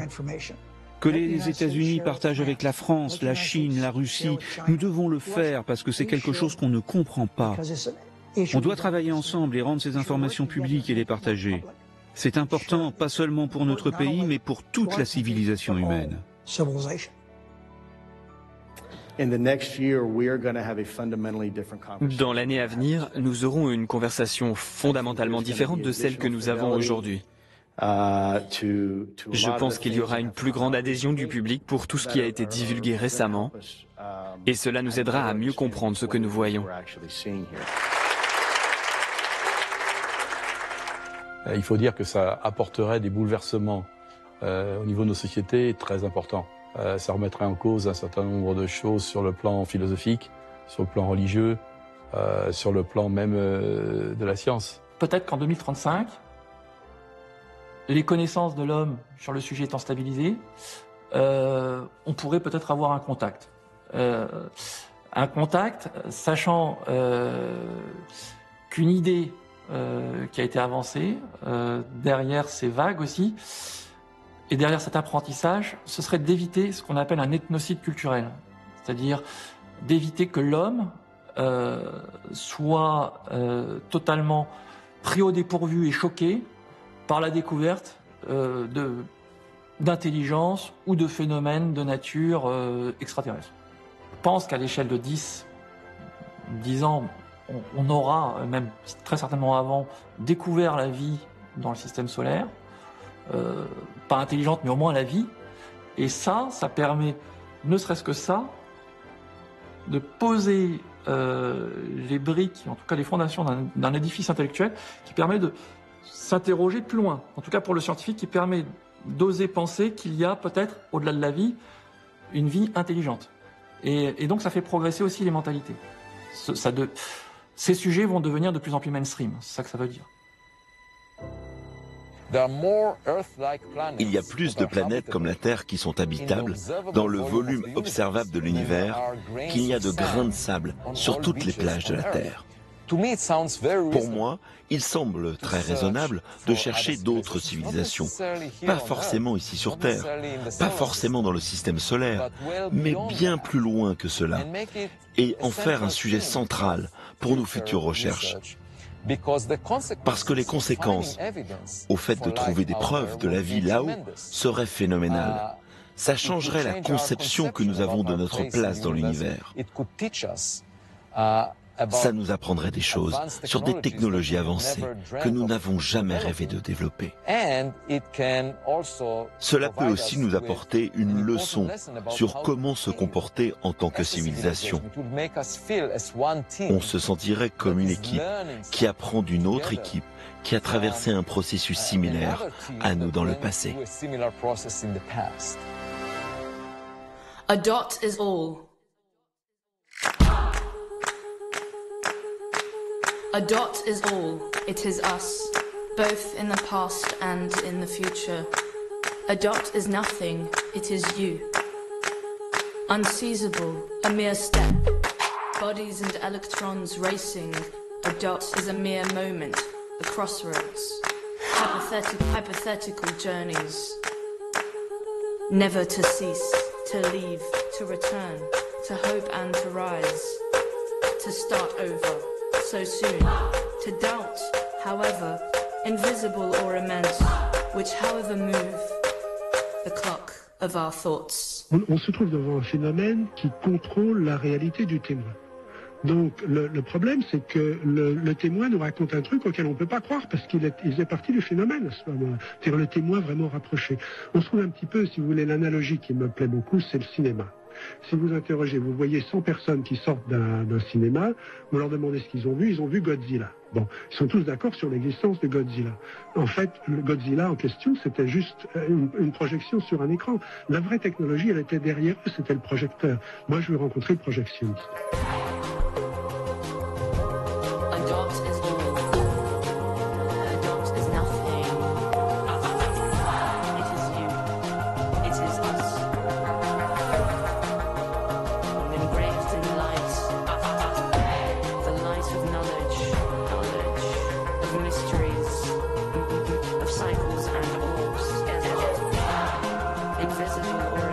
Que les États-Unis partagent avec la France, la Chine, la Russie, nous devons le faire parce que c'est quelque chose qu'on ne comprend pas. On doit travailler ensemble et rendre ces informations publiques et les partager. C'est important, pas seulement pour notre pays, mais pour toute la civilisation humaine. Dans l'année à venir, nous aurons une conversation fondamentalement différente de celle que nous avons aujourd'hui. Je pense qu'il y aura une plus grande adhésion du public pour tout ce qui a été divulgué récemment, et cela nous aidera à mieux comprendre ce que nous voyons. Il faut dire que ça apporterait des bouleversements au niveau de nos sociétés très importants. Ça remettrait en cause un certain nombre de choses sur le plan philosophique, sur le plan religieux, sur le plan même de la science. Peut-être qu'en 2035, les connaissances de l'homme sur le sujet étant stabilisées, on pourrait peut-être avoir un contact. Un contact, sachant qu'une idée qui a été avancée derrière ces vagues aussi, et derrière cet apprentissage, ce serait d'éviter ce qu'on appelle un ethnocide culturel, c'est-à-dire d'éviter que l'homme soit totalement pris au dépourvu et choqué par la découverte d'intelligence ou de phénomènes de nature extraterrestre. Je pense qu'à l'échelle de 10 ans, on aura, même très certainement avant, découvert la vie dans le système solaire, pas intelligente, mais au moins la vie. Et ça permet, ne serait-ce que ça, de poser les briques, en tout cas les fondations d'un édifice intellectuel qui permet de s'interroger plus loin. En tout cas pour le scientifique, qui permet d'oser penser qu'il y a peut-être, au-delà de la vie, une vie intelligente. Et donc ça fait progresser aussi les mentalités. Ces sujets vont devenir de plus en plus mainstream, c'est ça que ça veut dire. Il y a plus de planètes comme la Terre qui sont habitables dans le volume observable de l'univers qu'il n'y a de grains de sable sur toutes les plages de la Terre. Pour moi, il semble très raisonnable de chercher d'autres civilisations, pas forcément ici sur Terre, pas forcément dans le système solaire, mais bien plus loin que cela, et en faire un sujet central pour nos futures recherches. Parce que les conséquences au fait de trouver des preuves de la vie là-haut seraient phénoménales. Ça changerait la conception que nous avons de notre place dans l'univers. Ça nous apprendrait des choses sur des technologies avancées que nous n'avons jamais rêvé de développer. Cela peut aussi nous apporter une leçon sur comment se comporter en tant que civilisation. On se sentirait comme une équipe qui apprend d'une autre équipe qui a traversé un processus similaire à nous dans le passé. A dot is all. A dot is all, it is us, both in the past and in the future. A dot is nothing, it is you. Unseizable, a mere step. Bodies and electrons racing. A dot is a mere moment, a crossroads. Hypothetical journeys. Never to cease, to leave, to return, to hope and to rise. To start over. So soon, to doubt, however, invisible or immense, which however move the clock of our thoughts. On se trouve devant un phénomène qui contrôle la réalité du témoin. Donc le problème, c'est que le témoin nous raconte un truc auquel on ne peut pas croire parce qu'il faisait partie du phénomène à ce moment-là. C'est-à-dire le témoin vraiment rapproché. On se trouve un petit peu, si vous voulez, l'analogie qui me plaît beaucoup, c'est le cinéma. Si vous interrogez, vous voyez 100 personnes qui sortent d'un cinéma, vous leur demandez ce qu'ils ont vu Godzilla. Bon, ils sont tous d'accord sur l'existence de Godzilla. En fait, le Godzilla en question, c'était juste une projection sur un écran. La vraie technologie, elle était derrière eux, c'était le projecteur. Moi, je veux rencontrer le projectionniste. Invisible or